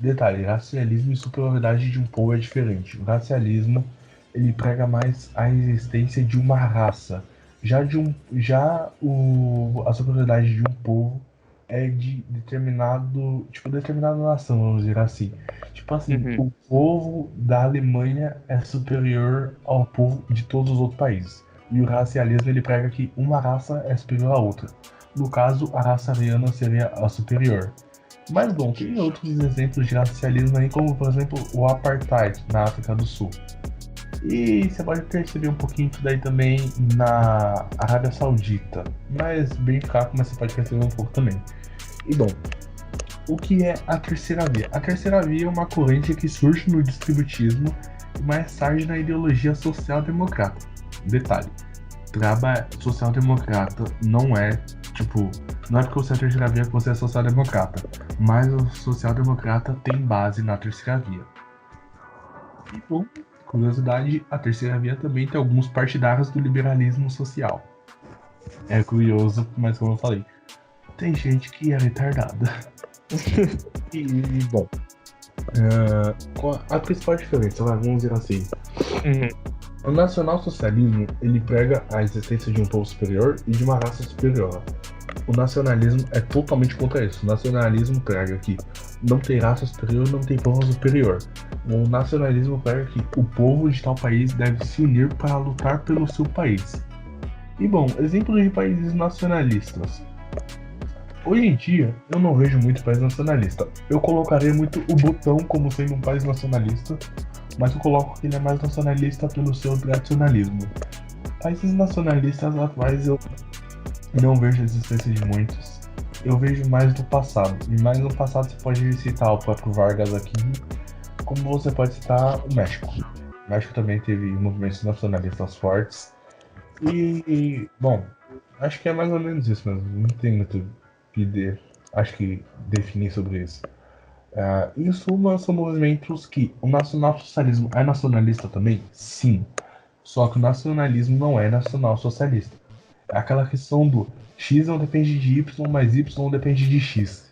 Detalhe, racialismo e superioridade de um povo é diferente. O racialismo, ele prega mais a existência de uma raça. A superioridade de um povo é de determinada nação, vamos dizer assim. Tipo assim, o povo da Alemanha é superior ao povo de todos os outros países. E o racialismo, ele prega que uma raça é superior à outra. No caso, a raça ariana seria a superior. Mas bom, tem outros exemplos de racialismo aí, como por exemplo o Apartheid na África do Sul. E você pode perceber um pouquinho disso daí também na Arábia Saudita. Mas bem fraco, mas você pode perceber um pouco também. E bom, o que é a terceira via? A terceira via é uma corrente que surge no distributismo e mais tarde na ideologia social-democrata. Detalhe, social-democrata não é porque você é a terceira via que você é social-democrata, mas o social-democrata tem base na terceira via. E bom, curiosidade, a terceira via também tem alguns partidários do liberalismo social. É curioso, mas como eu falei, tem gente que é retardada. E, bom, a principal diferença, vamos dizer assim, o nacionalsocialismo, ele prega a existência de um povo superior e de uma raça superior. O nacionalismo é totalmente contra isso. O nacionalismo prega que não tem raça superior, não tem povo superior. O nacionalismo prega que o povo de tal país deve se unir para lutar pelo seu país. E bom, exemplos de países nacionalistas. Hoje em dia, eu não vejo muito país nacionalista. Eu colocaria muito o Butão como sendo um país nacionalista, mas eu coloco que ele é mais nacionalista pelo seu tradicionalismo. Países nacionalistas atuais eu não vejo a existência de muitos. Eu vejo mais do passado. E mais no passado você pode citar o próprio Vargas aqui, como você pode citar o México. O México também teve movimentos nacionalistas fortes. E bom, acho que é mais ou menos isso mesmo. Não tem muito acho que definir sobre isso. Em suma, são movimentos que o nacionalsocialismo é nacionalista também? Sim. Só que o nacionalismo não é nacional-socialista. É aquela questão do X não depende de Y, mas Y não depende de X.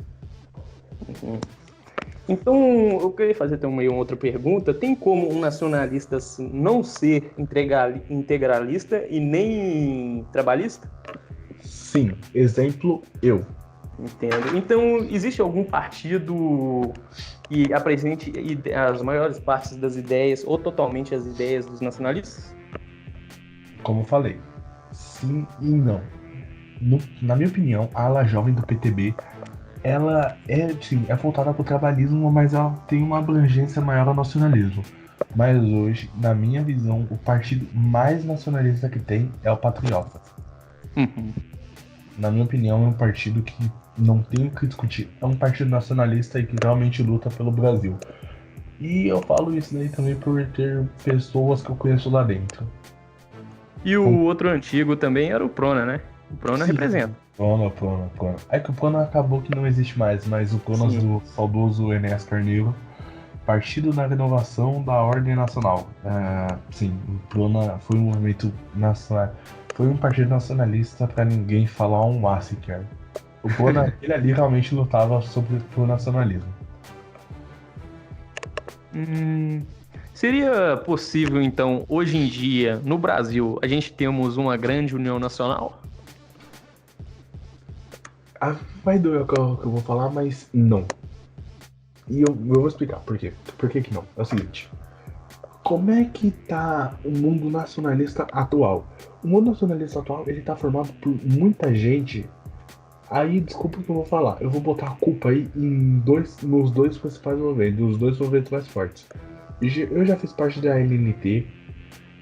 Então, eu queria fazer também uma outra pergunta. Tem como um nacionalista não ser integralista e nem trabalhista? Sim. Exemplo, eu. Entendo. Então, existe algum partido que apresente as maiores partes das ideias ou totalmente as ideias dos nacionalistas? Como eu falei, sim e não. Na minha opinião, a ala jovem do PTB, ela é voltada para o trabalhismo, mas ela tem uma abrangência maior ao nacionalismo. Mas hoje, na minha visão, o partido mais nacionalista que tem é o Patriota. Na minha opinião, é um partido que não tem o que discutir. É um partido nacionalista e que realmente luta pelo Brasil. E eu falo isso daí também por ter pessoas que eu conheço lá dentro. E o outro antigo também era o Prona, né? O Prona Sim. representa. Prona. É que o Prona acabou que não existe mais, mas o Prona do saudoso Enéas Carneiro, Partido da Renovação da Ordem Nacional. Sim, o Prona foi um movimento nacional. Foi um partido nacionalista pra ninguém falar um A sequer. O Prona, ele ali realmente lutava pro nacionalismo. Seria possível, então, hoje em dia, no Brasil, a gente temos uma grande união nacional? Vai doer o que eu vou falar, mas não. E eu vou explicar por quê. Por que não? É o seguinte. Como é que tá o mundo nacionalista atual? O mundo nacionalista atual, ele tá formado por muita gente. Aí, desculpa o que eu vou falar. Eu vou botar a culpa aí nos dois principais movimentos, os dois movimentos mais fortes. Eu já fiz parte da LNT.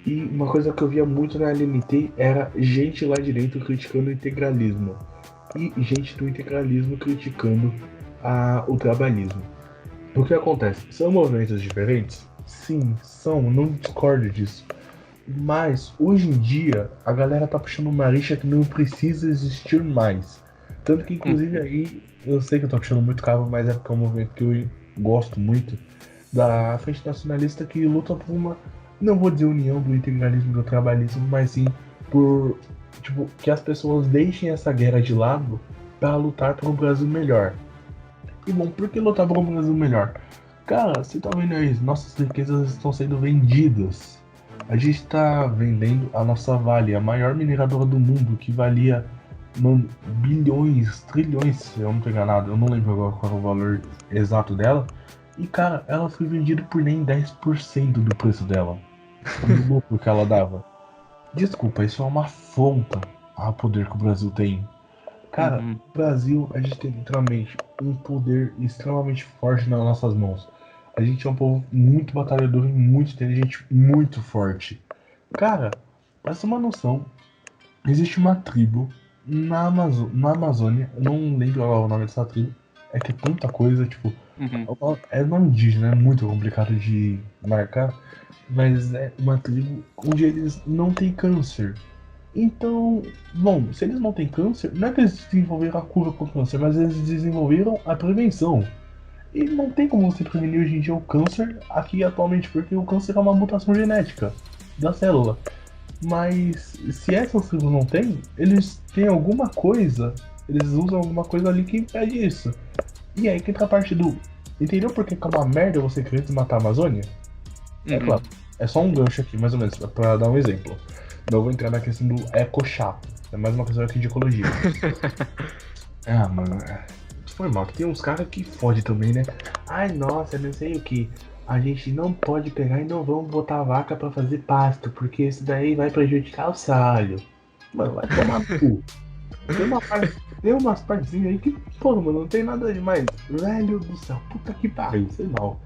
E uma coisa que eu via muito na LNT era gente lá de dentro criticando o integralismo. E gente do integralismo criticando o trabalhismo. O que acontece? São movimentos diferentes? Sim, são, não discordo disso. Mas hoje em dia a galera tá puxando uma rixa que não precisa existir mais. Tanto que inclusive aí, eu sei que eu tô puxando muito cabo, mas é porque é um movimento que eu gosto muito da Frente Nacionalista que luta por uma, não vou dizer união do integralismo e do trabalhismo, mas sim por que as pessoas deixem essa guerra de lado para lutar por um Brasil melhor. E bom, por que lutar por um Brasil melhor? Cara, você tá vendo aí, nossas riquezas estão sendo vendidas. A gente tá vendendo a nossa Vale, a maior mineradora do mundo, que valia bilhões, trilhões, se eu não tô enganado, eu não lembro agora qual é o valor exato dela. E cara, ela foi vendida por nem 10% do preço dela. O lucro que ela dava. Desculpa, isso é uma afronta ao poder que o Brasil tem. Cara, no Brasil, a gente tem literalmente um poder extremamente forte nas nossas mãos. A gente é um povo muito batalhador e muito inteligente, muito forte. Cara, pra ter uma noção, existe uma tribo na Amazônia, eu não lembro agora o nome dessa tribo, é que é tanta coisa, é nome indígena, é muito complicado de marcar, mas é uma tribo onde eles não têm câncer. Então, bom, se eles não têm câncer, não é que eles desenvolveram a cura para o câncer, mas eles desenvolveram a prevenção. E não tem como você prevenir hoje em dia o câncer aqui atualmente, porque o câncer é uma mutação genética da célula. Mas se essas tribos não têm, eles têm alguma coisa, eles usam alguma coisa ali que impede isso. E aí que entra a parte do... Entendeu por que é uma merda você querer desmatar a Amazônia? É claro, é só um gancho aqui, mais ou menos, pra dar um exemplo. Não vou entrar na questão do eco-chato. É mais uma questão aqui de ecologia. Mano, foi mal. Que tem uns caras que fodem também, né? Ai, nossa, não sei o que. A gente não pode pegar e não vamos botar a vaca pra fazer pasto, porque isso daí vai prejudicar o salho. Mano, vai tomar no cu. Tem umas partezinhas aí que, pô, mano, não tem nada demais. Velho do céu, puta que pariu, sei mal.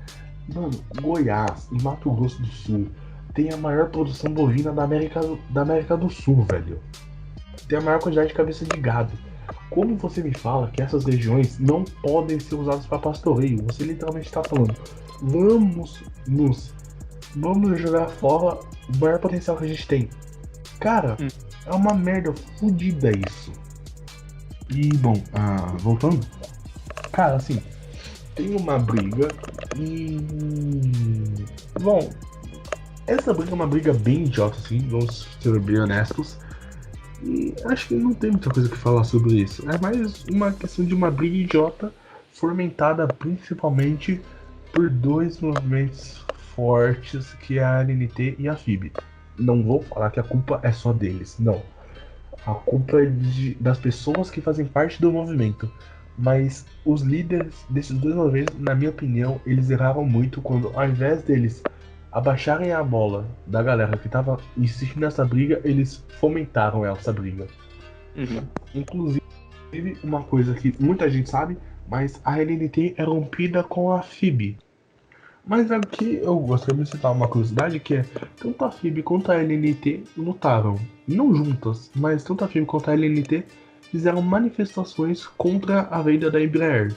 Mano, Goiás e Mato Grosso do Sul tem a maior produção bovina da América do Sul, velho. Tem a maior quantidade de cabeça de gado. Como você me fala que essas regiões não podem ser usadas para pastoreio? Você literalmente está falando, vamos jogar fora o maior potencial que a gente tem. Cara, é uma merda fodida isso. E, bom, voltando. Cara, assim, tem uma briga e... Bom, essa briga é uma briga bem idiota, assim, vamos ser bem honestos. E acho que não tem muita coisa que falar sobre isso. É mais uma questão de uma briga idiota fomentada principalmente por dois movimentos fortes, que é a ANT e a FIB. Não vou falar que a culpa é só deles, não. A culpa é das pessoas que fazem parte do movimento. Mas os líderes desses dois movimentos, na minha opinião, eles erraram muito quando, ao invés deles abaixarem a bola da galera que tava insistindo nessa briga, eles fomentaram essa briga. Inclusive, uma coisa que muita gente sabe, mas a LNT é rompida com a FIB. Mas aqui eu gostaria de citar uma curiosidade, que é tanto a FIB quanto a LNT lutaram, não juntas, mas tanto a FIB quanto a LNT fizeram manifestações contra a venda da Embraer.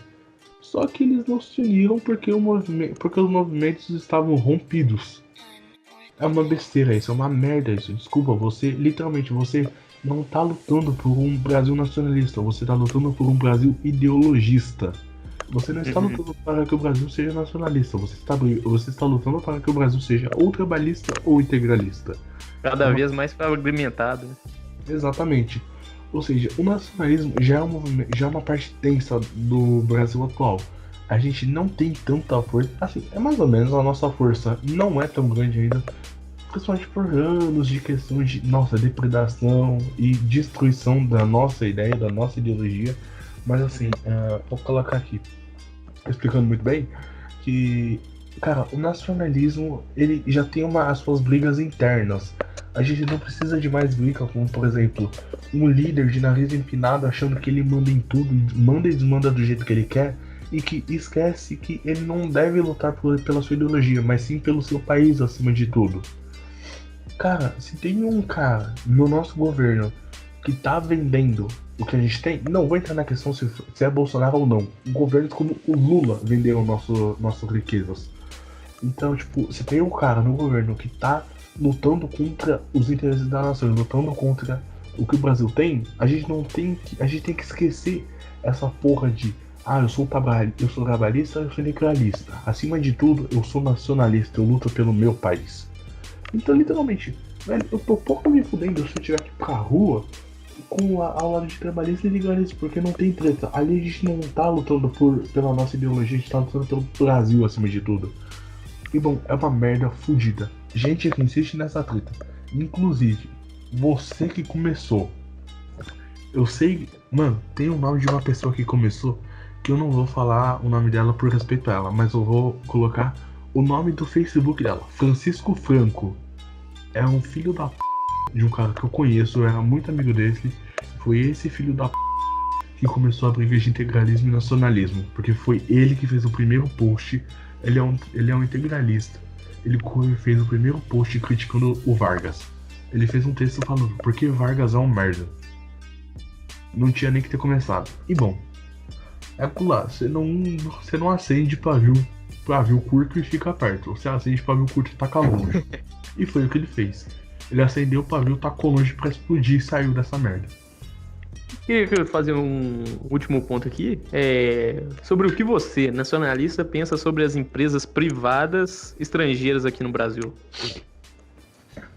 Só que eles não se uniram porque os movimentos estavam rompidos. É uma besteira isso, é uma merda isso. Desculpa, você não tá lutando por um Brasil nacionalista, você tá lutando por um Brasil ideologista. Você não está lutando para que o Brasil seja nacionalista, você está lutando para que o Brasil seja ou trabalhista ou integralista. Cada vez mais fragmentado. Exatamente. Ou seja, o nacionalismo já é uma parte tensa do Brasil atual. A gente não tem tanta força, assim, é mais ou menos a nossa força não é tão grande ainda, principalmente por anos de questões de depredação e destruição da nossa ideia, da nossa ideologia. Mas assim, vou colocar aqui, explicando muito bem, que, cara, o nacionalismo, ele já tem as suas brigas internas. A gente não precisa de mais briga, como, por exemplo, um líder de nariz empinado achando que ele manda em tudo, manda e desmanda do jeito que ele quer, e que esquece que ele não deve lutar pela sua ideologia, mas sim pelo seu país acima de tudo. Cara, se tem um cara no nosso governo que tá vendendo o que a gente tem, não vou entrar na questão se é Bolsonaro ou não. Governos como o Lula venderam nossas riquezas. Então, tipo, se tem um cara no governo que tá lutando contra os interesses da nação, lutando contra o que o Brasil tem, a gente tem que esquecer essa porra de eu sou trabalhista, eu sou integralista. Acima de tudo, eu sou nacionalista, eu luto pelo meu país. Então, literalmente, velho, eu tô pouco me fudendo se eu tiver que ir pra rua com ao lado de trabalhista e integralista, porque não tem treta. Ali a gente não tá lutando pela nossa ideologia, a gente tá lutando pelo Brasil acima de tudo. E bom, é uma merda fudida. Gente que insiste nessa treta. Inclusive, você que começou. Eu sei, mano, tem o nome de uma pessoa que começou, que eu não vou falar o nome dela por respeito a ela, mas eu vou colocar o nome do Facebook dela. Francisco Franco. É um filho da p... de um cara que eu conheço, eu era muito amigo dele. Foi esse filho da p... que começou a briga de integralismo e nacionalismo, porque foi ele que fez o primeiro post. Ele é um integralista. Ele fez o primeiro post criticando o Vargas. Ele fez um texto falando porque Vargas é um merda. Não tinha nem que ter começado. E bom, é pular. Você não acende pavio curto e fica perto. Você acende pavio curto e taca longe. E foi o que ele fez. Ele acendeu o pavio, tacou longe pra explodir e saiu dessa merda. Queria fazer um último ponto aqui, sobre o que você, nacionalista, pensa sobre as empresas privadas estrangeiras aqui no Brasil.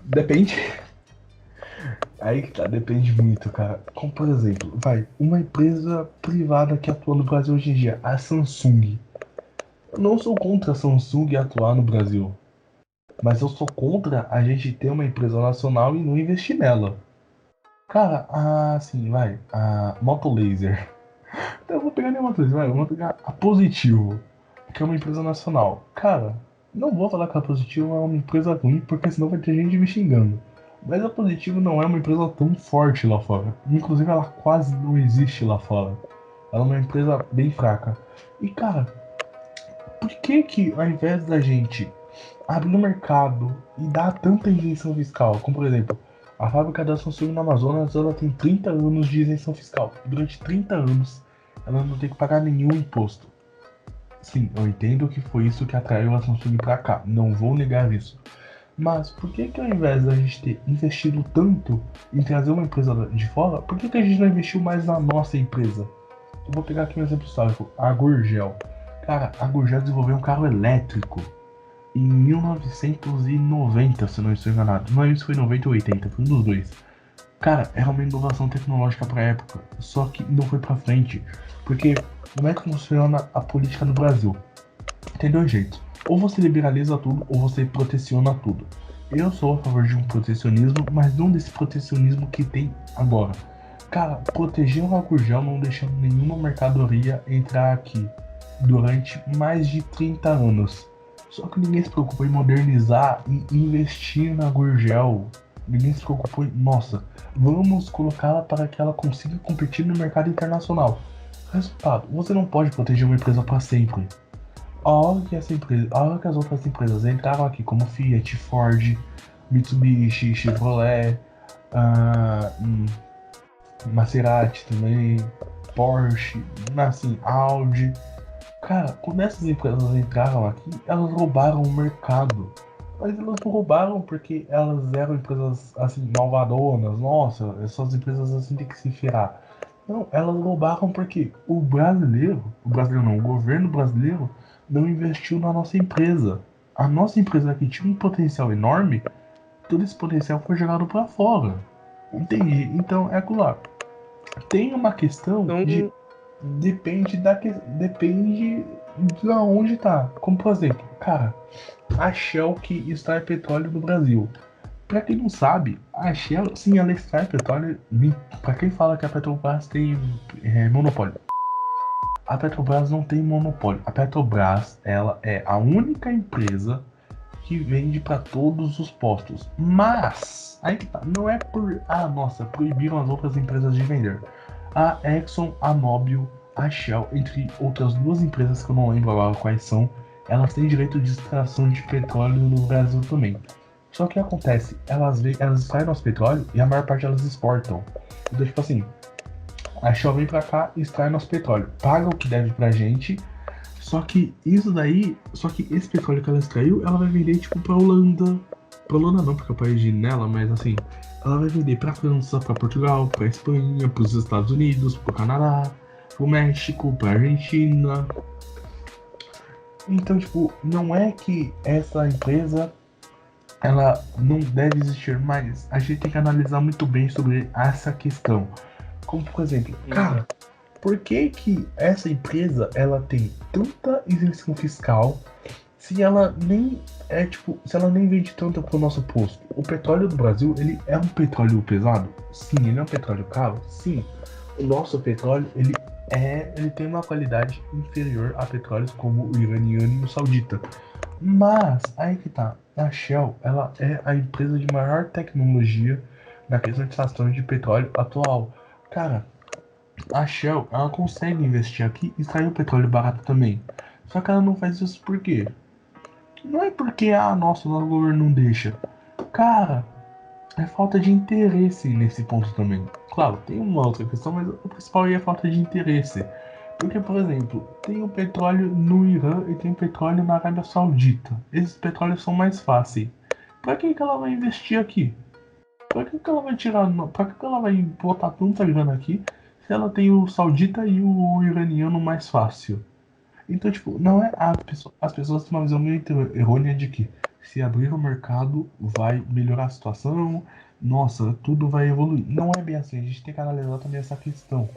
Depende. Aí que tá, depende muito, cara. Como por exemplo, uma empresa privada que atua no Brasil hoje em dia, a Samsung. Eu não sou contra a Samsung atuar no Brasil, mas eu sou contra a gente ter uma empresa nacional e não investir nela. Cara, a Motolaser. Então eu vou pegar nem a Motolaser, eu vou pegar a Positivo, que é uma empresa nacional. Cara, não vou falar que a Positivo é uma empresa ruim, porque senão vai ter gente me xingando. Mas a Positivo não é uma empresa tão forte lá fora. Inclusive ela quase não existe lá fora. Ela é uma empresa bem fraca. E cara, por que ao invés da gente abrir no mercado e dar tanta isenção fiscal, como por exemplo, a fábrica da Samsung no Amazonas, ela tem 30 anos de isenção fiscal. Durante 30 anos, ela não tem que pagar nenhum imposto. Sim, eu entendo que foi isso que atraiu a Samsung pra cá. Não vou negar isso. Mas por que ao invés da gente ter investido tanto em trazer uma empresa de fora, por que a gente não investiu mais na nossa empresa? Eu vou pegar aqui um exemplo histórico, a Gurgel, que Cara, a Gurgel desenvolveu um carro elétrico em 1990, se não estou enganado. Não lembro se foi 90 ou 80, foi um dos dois. Cara, era uma inovação tecnológica pra época, só que não foi pra frente. Porque como é que funciona a política no Brasil? Tem dois jeitos. Ou você liberaliza tudo, ou você proteciona tudo. Eu sou a favor de um protecionismo, mas não desse protecionismo que tem agora. Cara, proteger a Gurgel não deixando nenhuma mercadoria entrar aqui durante mais de 30 anos. Só que ninguém se preocupou em modernizar e investir na Gurgel. Ninguém se preocupou em, nossa, vamos colocá-la para que ela consiga competir no mercado internacional. Resultado, você não pode proteger uma empresa para sempre. A hora que as outras empresas entraram aqui, como Fiat, Ford, Mitsubishi, Chevrolet, Maserati também, Porsche, assim, Audi. Cara, quando essas empresas entraram aqui, elas roubaram o mercado. Mas elas não roubaram porque elas eram empresas, assim, malvadonas. Nossa, essas empresas assim tem que se ferrar. Não, elas roubaram porque o governo brasileiro não investiu na nossa empresa. A nossa empresa aqui tinha um potencial enorme, todo esse potencial foi jogado para fora. Entendi? Então, é claro. Tem uma questão de... Depende de onde tá. Como, por exemplo, cara, a Shell que extrai petróleo no Brasil. Pra quem não sabe, a Shell, sim, ela extrai petróleo. Pra quem fala que a Petrobras tem monopólio. A Petrobras não tem monopólio. A Petrobras, ela é a única empresa que vende para todos os postos. Mas, aí que tá, não é por... nossa, proibiram as outras empresas de vender. A Exxon, a Mobil, a Shell, entre outras duas empresas que eu não lembro agora quais são, elas têm direito de extração de petróleo no Brasil também. Só que acontece, elas extraem nosso petróleo e a maior parte elas exportam. Então, tipo assim, a Shell vem pra cá e extrai nosso petróleo, paga o que deve pra gente, só que esse petróleo que ela extraiu, ela vai vender tipo pra Holanda não, porque é o país de nela, mas assim, ela vai vender pra França, pra Portugal, pra Espanha, pros Estados Unidos, pro Canadá, pro México, pra Argentina. Então, tipo, não é que essa empresa ela não deve existir, mas a gente tem que analisar muito bem sobre essa questão. Como, por exemplo, cara, por que essa empresa ela tem tanta isenção fiscal se ela nem se ela nem vende tanto pro nosso posto? O petróleo do Brasil, ele é um petróleo pesado? Sim. Ele é um petróleo caro? Sim. O nosso petróleo, ele tem uma qualidade inferior a petróleos como o iraniano e o saudita. Mas, aí que tá, a Shell, ela é a empresa de maior tecnologia na questão de extração de petróleo atual. Cara, a Shell, ela consegue investir aqui e extrair o petróleo barato também. Só que ela não faz isso por quê? Não é porque, nosso governo não deixa. Cara, é falta de interesse nesse ponto também. Claro, tem uma outra questão, mas o principal aí é falta de interesse. Porque, por exemplo, tem o petróleo no Irã e tem o petróleo na Arábia Saudita. Esses petróleos são mais fáceis. Pra que ela vai investir aqui? Pra que ela vai pra que ela vai botar tanta grana aqui se ela tem o saudita e o iraniano mais fácil? Então, tipo, não é as pessoas têm uma visão meio errônea de que se abrir o mercado vai melhorar a situação, nossa, tudo vai evoluir. Não é bem assim, a gente tem que analisar também essa questão.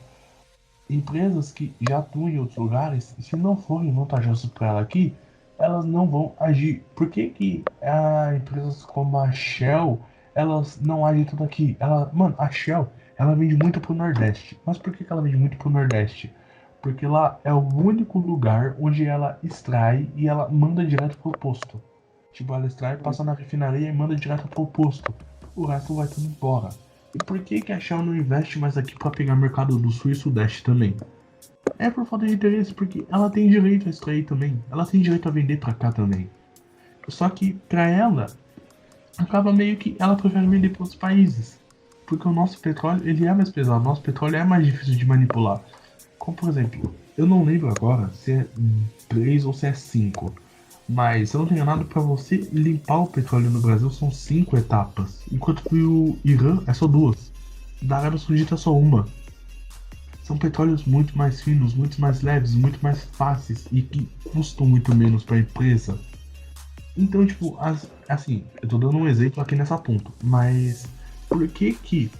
Empresas que já atuam em outros lugares, se não forem vantajosas para ela aqui, elas não vão agir. Por que empresas como a Shell, elas não agem tudo aqui? A Shell, ela vende muito pro Nordeste. Mas por que ela vende muito pro Nordeste? Porque lá é o único lugar onde ela extrai e ela manda direto pro posto. Tipo, ela extrai, passa na refinaria e manda direto pro posto. O resto vai tudo embora. E por que a Shell não investe mais aqui para pegar mercado do Sul e Sudeste também? É por falta de interesse, porque ela tem direito a extrair também. Ela tem direito a vender para cá também. Só que pra ela, acaba meio que ela prefere vender para outros países. Porque o nosso petróleo, ele é mais pesado. O nosso petróleo é mais difícil de manipular. Como, por exemplo, eu não lembro agora se é 3 ou se é 5. Mas, se eu não tenho nada, para você limpar o petróleo no Brasil são 5 etapas. Enquanto que o Irã é só 2. Da Arábia Saudita é só 1. são petróleos muito mais finos, muito mais leves, muito mais fáceis e que custam muito menos para a empresa. Então, tipo, assim, eu tô dando um exemplo aqui nessa ponta, mas por que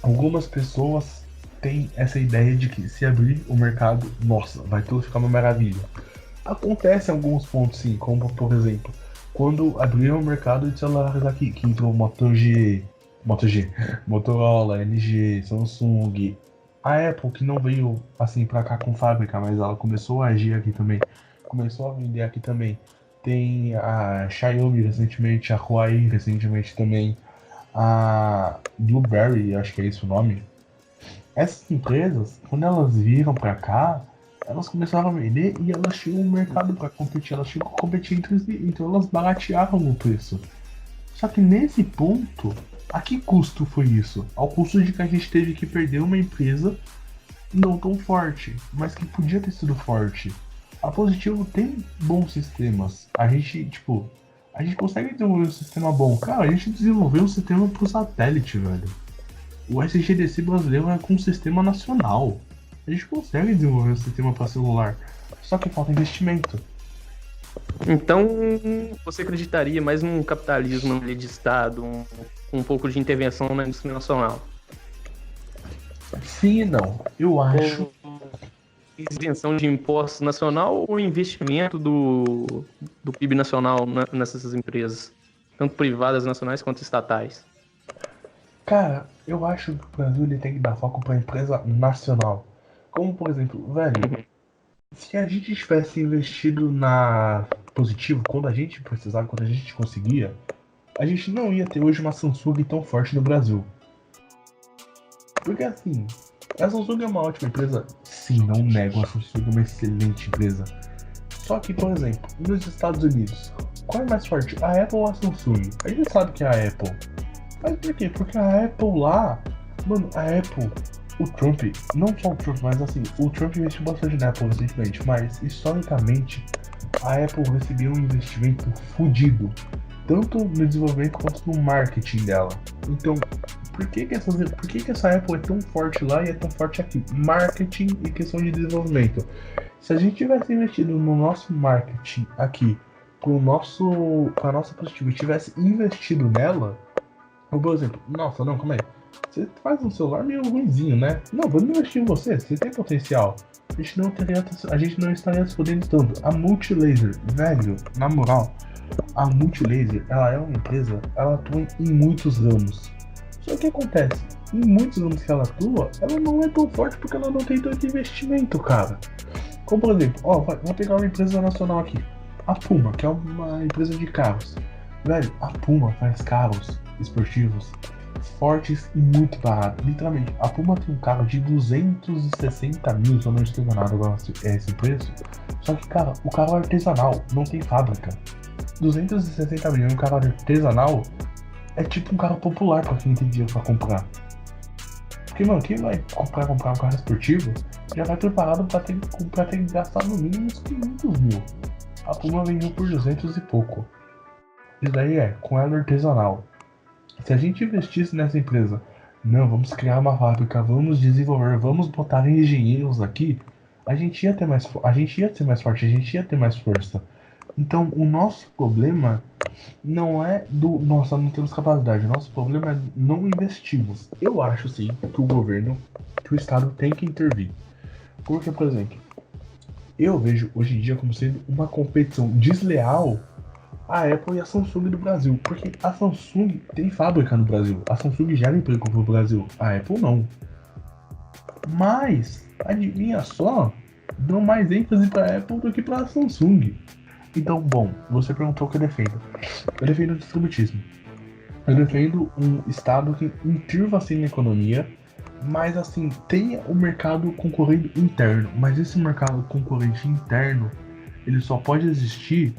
algumas pessoas têm essa ideia de que se abrir o mercado, nossa, vai tudo ficar uma maravilha? Acontece em alguns pontos sim, como por exemplo, quando abriram o mercado de celulares aqui, que entrou Moto G, Motorola, LG, Samsung, a Apple, que não veio assim pra cá com fábrica, mas ela começou a agir aqui também, começou a vender aqui também. Tem a Xiaomi recentemente, a Huawei recentemente também, a Blueberry, acho que é esse o nome. Essas empresas, quando elas viram pra cá, elas começaram a vender e elas tinham um mercado pra competir, elas tinham que competir entre si, então elas baratearam o preço. Só que nesse ponto, a que custo foi isso? Ao custo de que a gente teve que perder uma empresa não tão forte, mas que podia ter sido forte. A Positivo tem bons sistemas. A gente consegue desenvolver um sistema bom. Cara, a gente desenvolveu um sistema pro satélite, velho. O SGDC brasileiro é com um sistema nacional. A gente consegue desenvolver um sistema para celular. Só que falta investimento. Então, você acreditaria mais num capitalismo de Estado, um pouco de intervenção na indústria nacional? Sim e não. Eu acho. Isenção de impostos nacional ou investimento do PIB nacional nessas empresas, tanto privadas, nacionais quanto estatais? Cara, eu acho que o Brasil ele tem que dar foco para empresa nacional. Como, por exemplo, velho, se a gente tivesse investido na Positivo, quando a gente precisava, quando a gente conseguia, a gente não ia ter hoje uma Samsung tão forte no Brasil. Porque assim, a Samsung é uma ótima empresa? Sim, não nego, a Samsung é uma excelente empresa. Só que, por exemplo, nos Estados Unidos, qual é mais forte, a Apple ou a Samsung? A gente sabe que é a Apple. Mas por quê? Porque a Apple lá, mano, a Apple, o Trump, não só o Trump, mas assim, o Trump investiu bastante na Apple recentemente, mas historicamente a Apple recebeu um investimento fodido, tanto no desenvolvimento quanto no marketing dela. Então, por que essa Apple é tão forte lá e é tão forte aqui? Marketing e questão de desenvolvimento. Se a gente tivesse investido no nosso marketing aqui, com a nossa Positivo, tivesse investido nela, ou por exemplo, nossa, não, calma aí. Você faz um celular meio ruimzinho, né? Não, vamos investir em você tem potencial. A gente não estaria se fodendo tanto. A Multilaser, velho, na moral, a Multilaser, ela é uma empresa, ela atua em muitos ramos. Só que o que acontece? Em muitos ramos que ela atua, ela não é tão forte porque ela não tem tanto investimento, cara. Como por exemplo, vamos pegar uma empresa nacional aqui. A Puma, que é uma empresa de carros. Velho, a Puma faz carros esportivos fortes e muito baratos. Literalmente, a Puma tem um carro de 260 mil, se eu não estou enganado agora é esse preço. Só que, cara, o carro é artesanal, não tem fábrica. 260 mil, um carro artesanal é tipo um carro popular pra quem tem dinheiro pra comprar. Porque, mano, quem vai comprar um carro esportivo já vai preparado pra ter que gastar no mínimo uns 500 mil. A Puma vendeu por 200 e pouco. Isso daí é com ela artesanal. Se a gente investisse nessa empresa, não, vamos criar uma fábrica, vamos desenvolver, vamos botar engenheiros aqui, a gente ia ser mais forte, a gente ia ter mais força. Então, o nosso problema não é nossa, não temos capacidade, o nosso problema é não investimos. Eu acho sim que o governo, que o Estado tem que intervir. Porque, por exemplo, eu vejo hoje em dia como sendo uma competição desleal a Apple e a Samsung do Brasil, porque a Samsung tem fábrica no Brasil, a Samsung gera emprego pro Brasil, a Apple não. Mas, adivinha só, dão mais ênfase pra Apple do que pra Samsung. Então, bom, você perguntou o que eu defendo. Eu defendo o distributismo. Eu defendo um Estado que interva assim na economia, mas assim, tenha o mercado concorrente interno. Mas esse mercado concorrente interno, ele só pode existir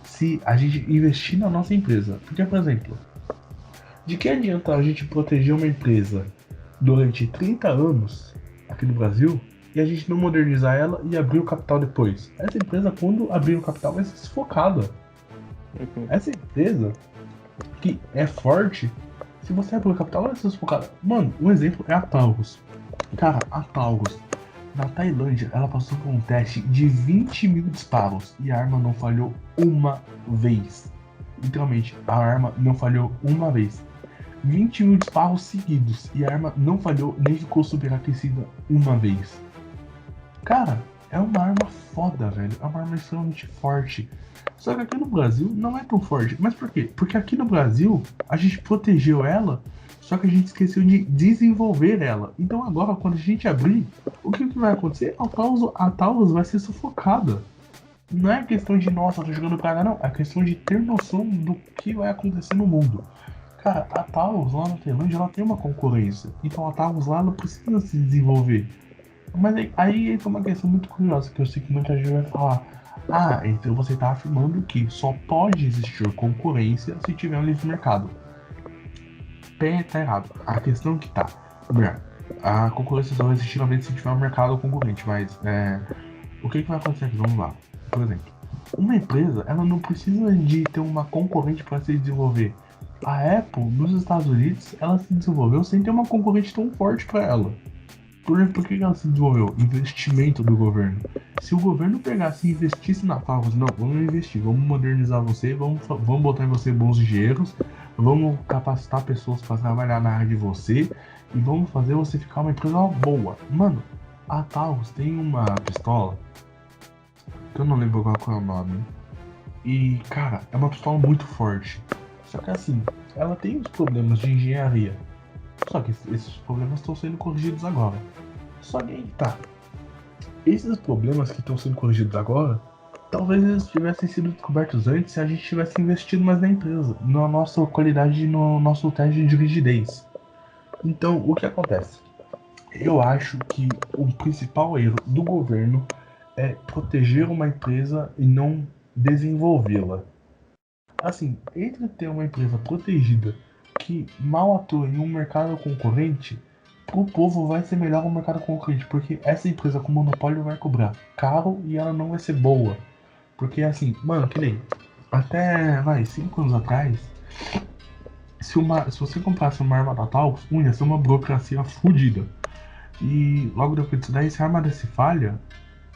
se a gente investir na nossa empresa. Porque, por exemplo, de que adianta a gente proteger uma empresa durante 30 anos aqui no Brasil e a gente não modernizar ela e abrir o capital depois? Essa empresa, quando abrir o capital, vai ser sufocada. Essa empresa que é forte, se você abrir o capital, ela vai ser sufocada. Mano, um exemplo é a Taurus. Cara, a Taurus, na Tailândia, ela passou por um teste de 20 mil disparos e a arma não falhou uma vez. Literalmente, a arma não falhou uma vez. 20 mil disparos seguidos e a arma não falhou nem ficou superaquecida uma vez. Cara, é uma arma foda, velho. É uma arma extremamente forte. Só que aqui no Brasil não é tão forte. Mas por quê? Porque aqui no Brasil a gente protegeu ela, só que a gente esqueceu de desenvolver ela. Então agora, quando a gente abrir, o que vai acontecer? A Taurus vai ser sufocada. Não é questão de, nossa, tô jogando cara, não. É questão de ter noção do que vai acontecer no mundo. Cara, a Taurus lá na Tailândia, ela tem uma concorrência. Então a Taurus lá, ela precisa se desenvolver. Mas aí entra uma questão muito curiosa, que eu sei que muita gente vai falar: ah, então você tá afirmando que só pode existir concorrência se tiver um livre mercado. Tá errado. A questão que tá, a concorrência só vai existir realmente se tiver um mercado concorrente, mas o que vai acontecer aqui? Vamos lá. Por exemplo, uma empresa, ela não precisa de ter uma concorrente para se desenvolver. A Apple, nos Estados Unidos, ela se desenvolveu sem ter uma concorrente tão forte para ela. Por que ela se desenvolveu? Investimento do governo. Se o governo pegasse e investisse na Taurus, não, vamos investir, vamos modernizar você, vamos botar em você bons engenheiros, vamos capacitar pessoas para trabalhar na área de você e vamos fazer você ficar uma empresa boa. Mano, a Taurus tem uma pistola, que eu não lembro qual é o nome, e, cara, é uma pistola muito forte. Só que assim, ela tem os problemas de engenharia. Só que esses problemas estão sendo corrigidos agora. Só que aí tá. Esses problemas que estão sendo corrigidos agora, talvez eles tivessem sido descobertos antes se a gente tivesse investido mais na empresa, na nossa qualidade, no nosso teste de rigidez. Então, o que acontece? Eu acho que o principal erro do governo é proteger uma empresa e não desenvolvê-la. Assim, entre ter uma empresa protegida que mal atua em um mercado concorrente, pro povo vai ser melhor um mercado concorrente, porque essa empresa com monopólio vai cobrar caro e ela não vai ser boa. Porque assim, mano, que nem até 5 anos atrás, se você comprasse uma arma da Taurus, ia ser uma burocracia fodida. E logo depois disso daí, se a arma desse falha,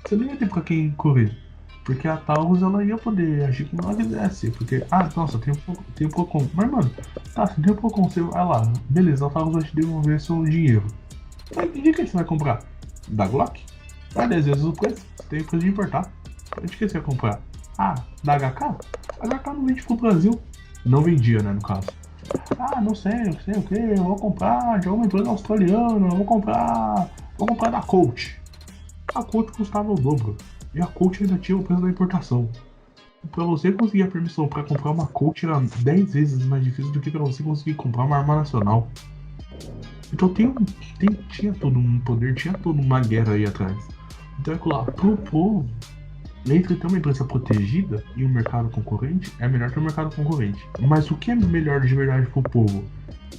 você não ia ter pra quem correr. Porque a Taurus, ela ia poder agir como ela quisesse. Porque, nossa, tem um Procon. Mas, mano, tá, se tem um Procon, você vai lá. Beleza, a Taurus vai te devolver seu dinheiro. Mas de que você vai comprar? Da Glock? 10 vezes o preço. Você tem preço de importar. De que você vai comprar? Da HK? A HK não vende pro Brasil. Não vendia, né, no caso. Não sei o que. Eu vou comprar de alguma empresa australiana. Eu vou comprar da Colt. A Colt custava o dobro. E a Colt ainda tinha o preço da importação. Pra você conseguir a permissão pra comprar uma Colt era 10 vezes mais difícil do que pra você conseguir comprar uma arma nacional. Então tinha todo um poder, tinha toda uma guerra aí atrás. Então é claro, pro povo, entre ter uma empresa protegida e um mercado concorrente, é melhor ter um mercado concorrente. Mas o que é melhor de verdade pro povo?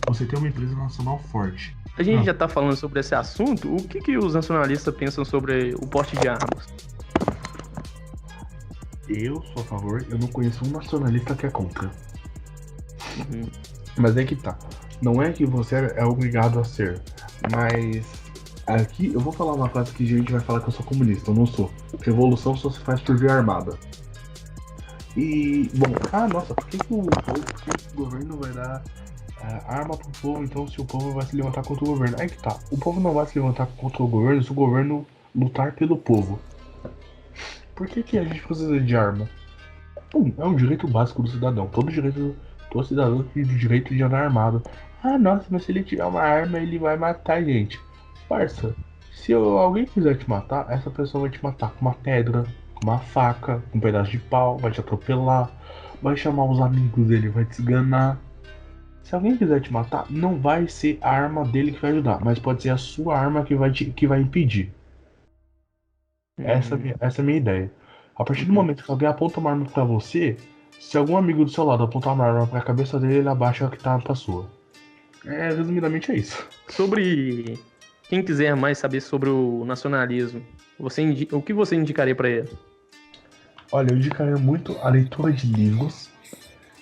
Você ter uma empresa nacional forte. A gente já tá falando sobre esse assunto, o que os nacionalistas pensam sobre o porte de armas? Eu sou a favor, eu não conheço um nacionalista que é contra. Mas é que tá. Não é que você é obrigado a ser, mas aqui eu vou falar uma frase que a gente vai falar que eu sou comunista, eu não sou. Revolução só se faz por via armada. E, bom, nossa, por que o governo vai dar arma pro povo, então se o povo vai se levantar contra o governo? É que tá, o povo não vai se levantar contra o governo se o governo lutar pelo povo. Por que a gente precisa de arma? É um direito básico do cidadão. Todo cidadão tem o direito de andar armado. Nossa, mas se ele tiver uma arma, ele vai matar a gente. Parça, se alguém quiser te matar, essa pessoa vai te matar com uma pedra, com uma faca, com um pedaço de pau, vai te atropelar, vai chamar os amigos dele, vai te esganar. Se alguém quiser te matar, não vai ser a arma dele que vai ajudar, mas pode ser a sua arma que vai impedir. Essa é a minha ideia. A partir do momento que alguém aponta uma arma pra você, se algum amigo do seu lado apontar uma arma pra cabeça dele, ele abaixa a que tá pra sua. Resumidamente é isso. Sobre quem quiser mais saber sobre o nacionalismo, o que você indicaria pra ele? Olha, eu indicaria muito a leitura de livros.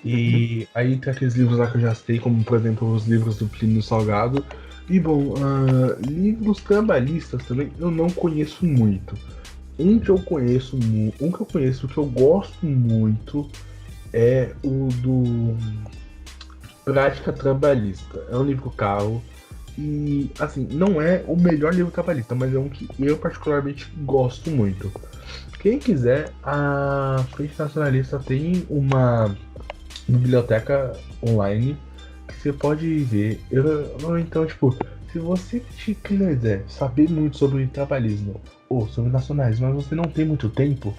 E aí tem aqueles livros lá que eu já citei, como por exemplo os livros do Plínio Salgado. E bom, livros trabalhistas também eu não conheço muito. Um que eu gosto muito é o do Prática Trabalhista. É um livro caro e, assim, não é o melhor livro trabalhista, mas é um que eu particularmente gosto muito. Quem quiser, a Frente Nacionalista tem uma biblioteca online que você pode ver. Ou então, tipo, se você quiser saber muito sobre trabalhismo ou sobre nacionalismo, mas você não tem muito tempo,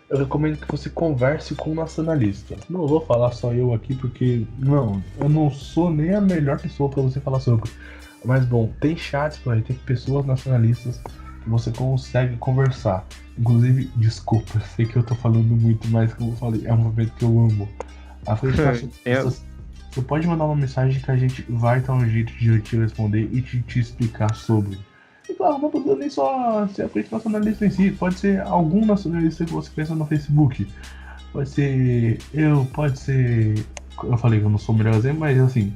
eu recomendo que você converse com um nacionalista. Não vou falar só eu aqui porque, não, eu não sou nem a melhor pessoa para você falar sobre. Mas bom, tem chats por aí, tem pessoas nacionalistas que você consegue conversar. Inclusive, desculpa, sei que eu tô falando muito, mas como eu falei, é um momento que eu amo. A frente nacionalista, você pode mandar uma mensagem que a gente vai dar um jeito de te responder e te explicar sobre. E claro, não precisa nem só ser a frente nacionalista em si, pode ser algum nacionalista que você pensa no Facebook. Pode ser eu, pode ser. Eu falei que eu não sou o melhor exemplo, mas assim,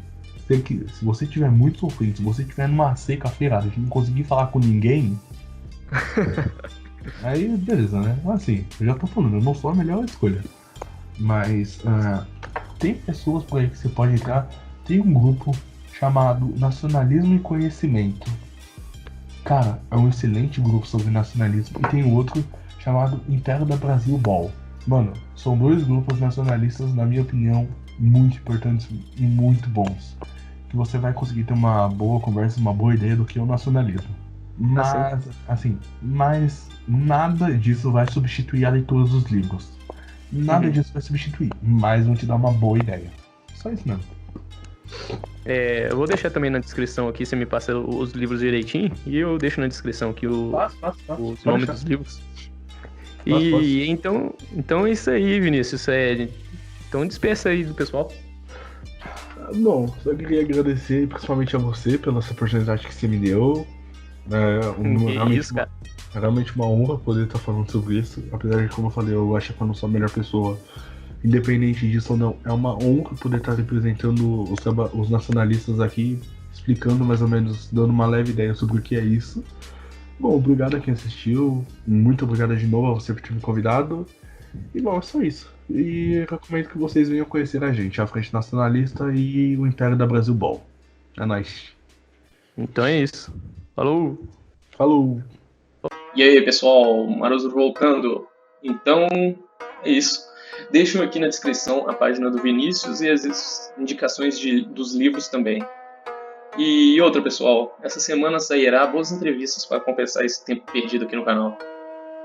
se você tiver muito sofrido, se você tiver numa seca feirada e não conseguir falar com ninguém, aí beleza, né? Assim, eu já tô falando, eu não sou a melhor escolha. Mas tem pessoas por aí que você pode entrar. Tem um grupo chamado Nacionalismo e Conhecimento. Cara, é um excelente grupo sobre nacionalismo. E tem outro chamado Império da Brasil Ball. Mano, são dois grupos nacionalistas, na minha opinião, muito importantes e muito bons. Que você vai conseguir ter uma boa conversa, uma boa ideia do que é o nacionalismo. Mas nada disso vai substituir a leitura dos livros. Nada disso vai substituir, mas vão te dar uma boa ideia. Só isso mesmo. Eu vou deixar também na descrição aqui, você me passa os livros direitinho, e eu deixo na descrição aqui os nomes dos livros. E então é isso aí, Vinícius. Então dispensa aí do pessoal. Bom, só queria agradecer principalmente a você pela essa oportunidade que você me deu. Realmente uma honra poder estar falando sobre isso. Apesar de, como eu falei, eu acho que eu não sou a melhor pessoa. Independente disso ou não, é uma honra poder estar representando os nacionalistas aqui, explicando mais ou menos, dando uma leve ideia sobre o que é isso. Bom, obrigado a quem assistiu. Muito obrigado de novo a você por ter me convidado. E bom, é só isso. E eu recomendo que vocês venham conhecer a gente, a Frente Nacionalista e o Império da Brasil Ball. É nóis. Então é isso. Falou! Falou! E aí, pessoal, Maroso voltando. Então, é isso. Deixo aqui na descrição a página do Vinícius e as indicações dos livros também. E outra, pessoal, essa semana sairá boas entrevistas para compensar esse tempo perdido aqui no canal.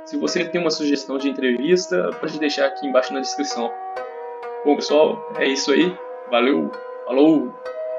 Se você tem uma sugestão de entrevista, pode deixar aqui embaixo na descrição. Bom, pessoal, é isso aí. Valeu, falou!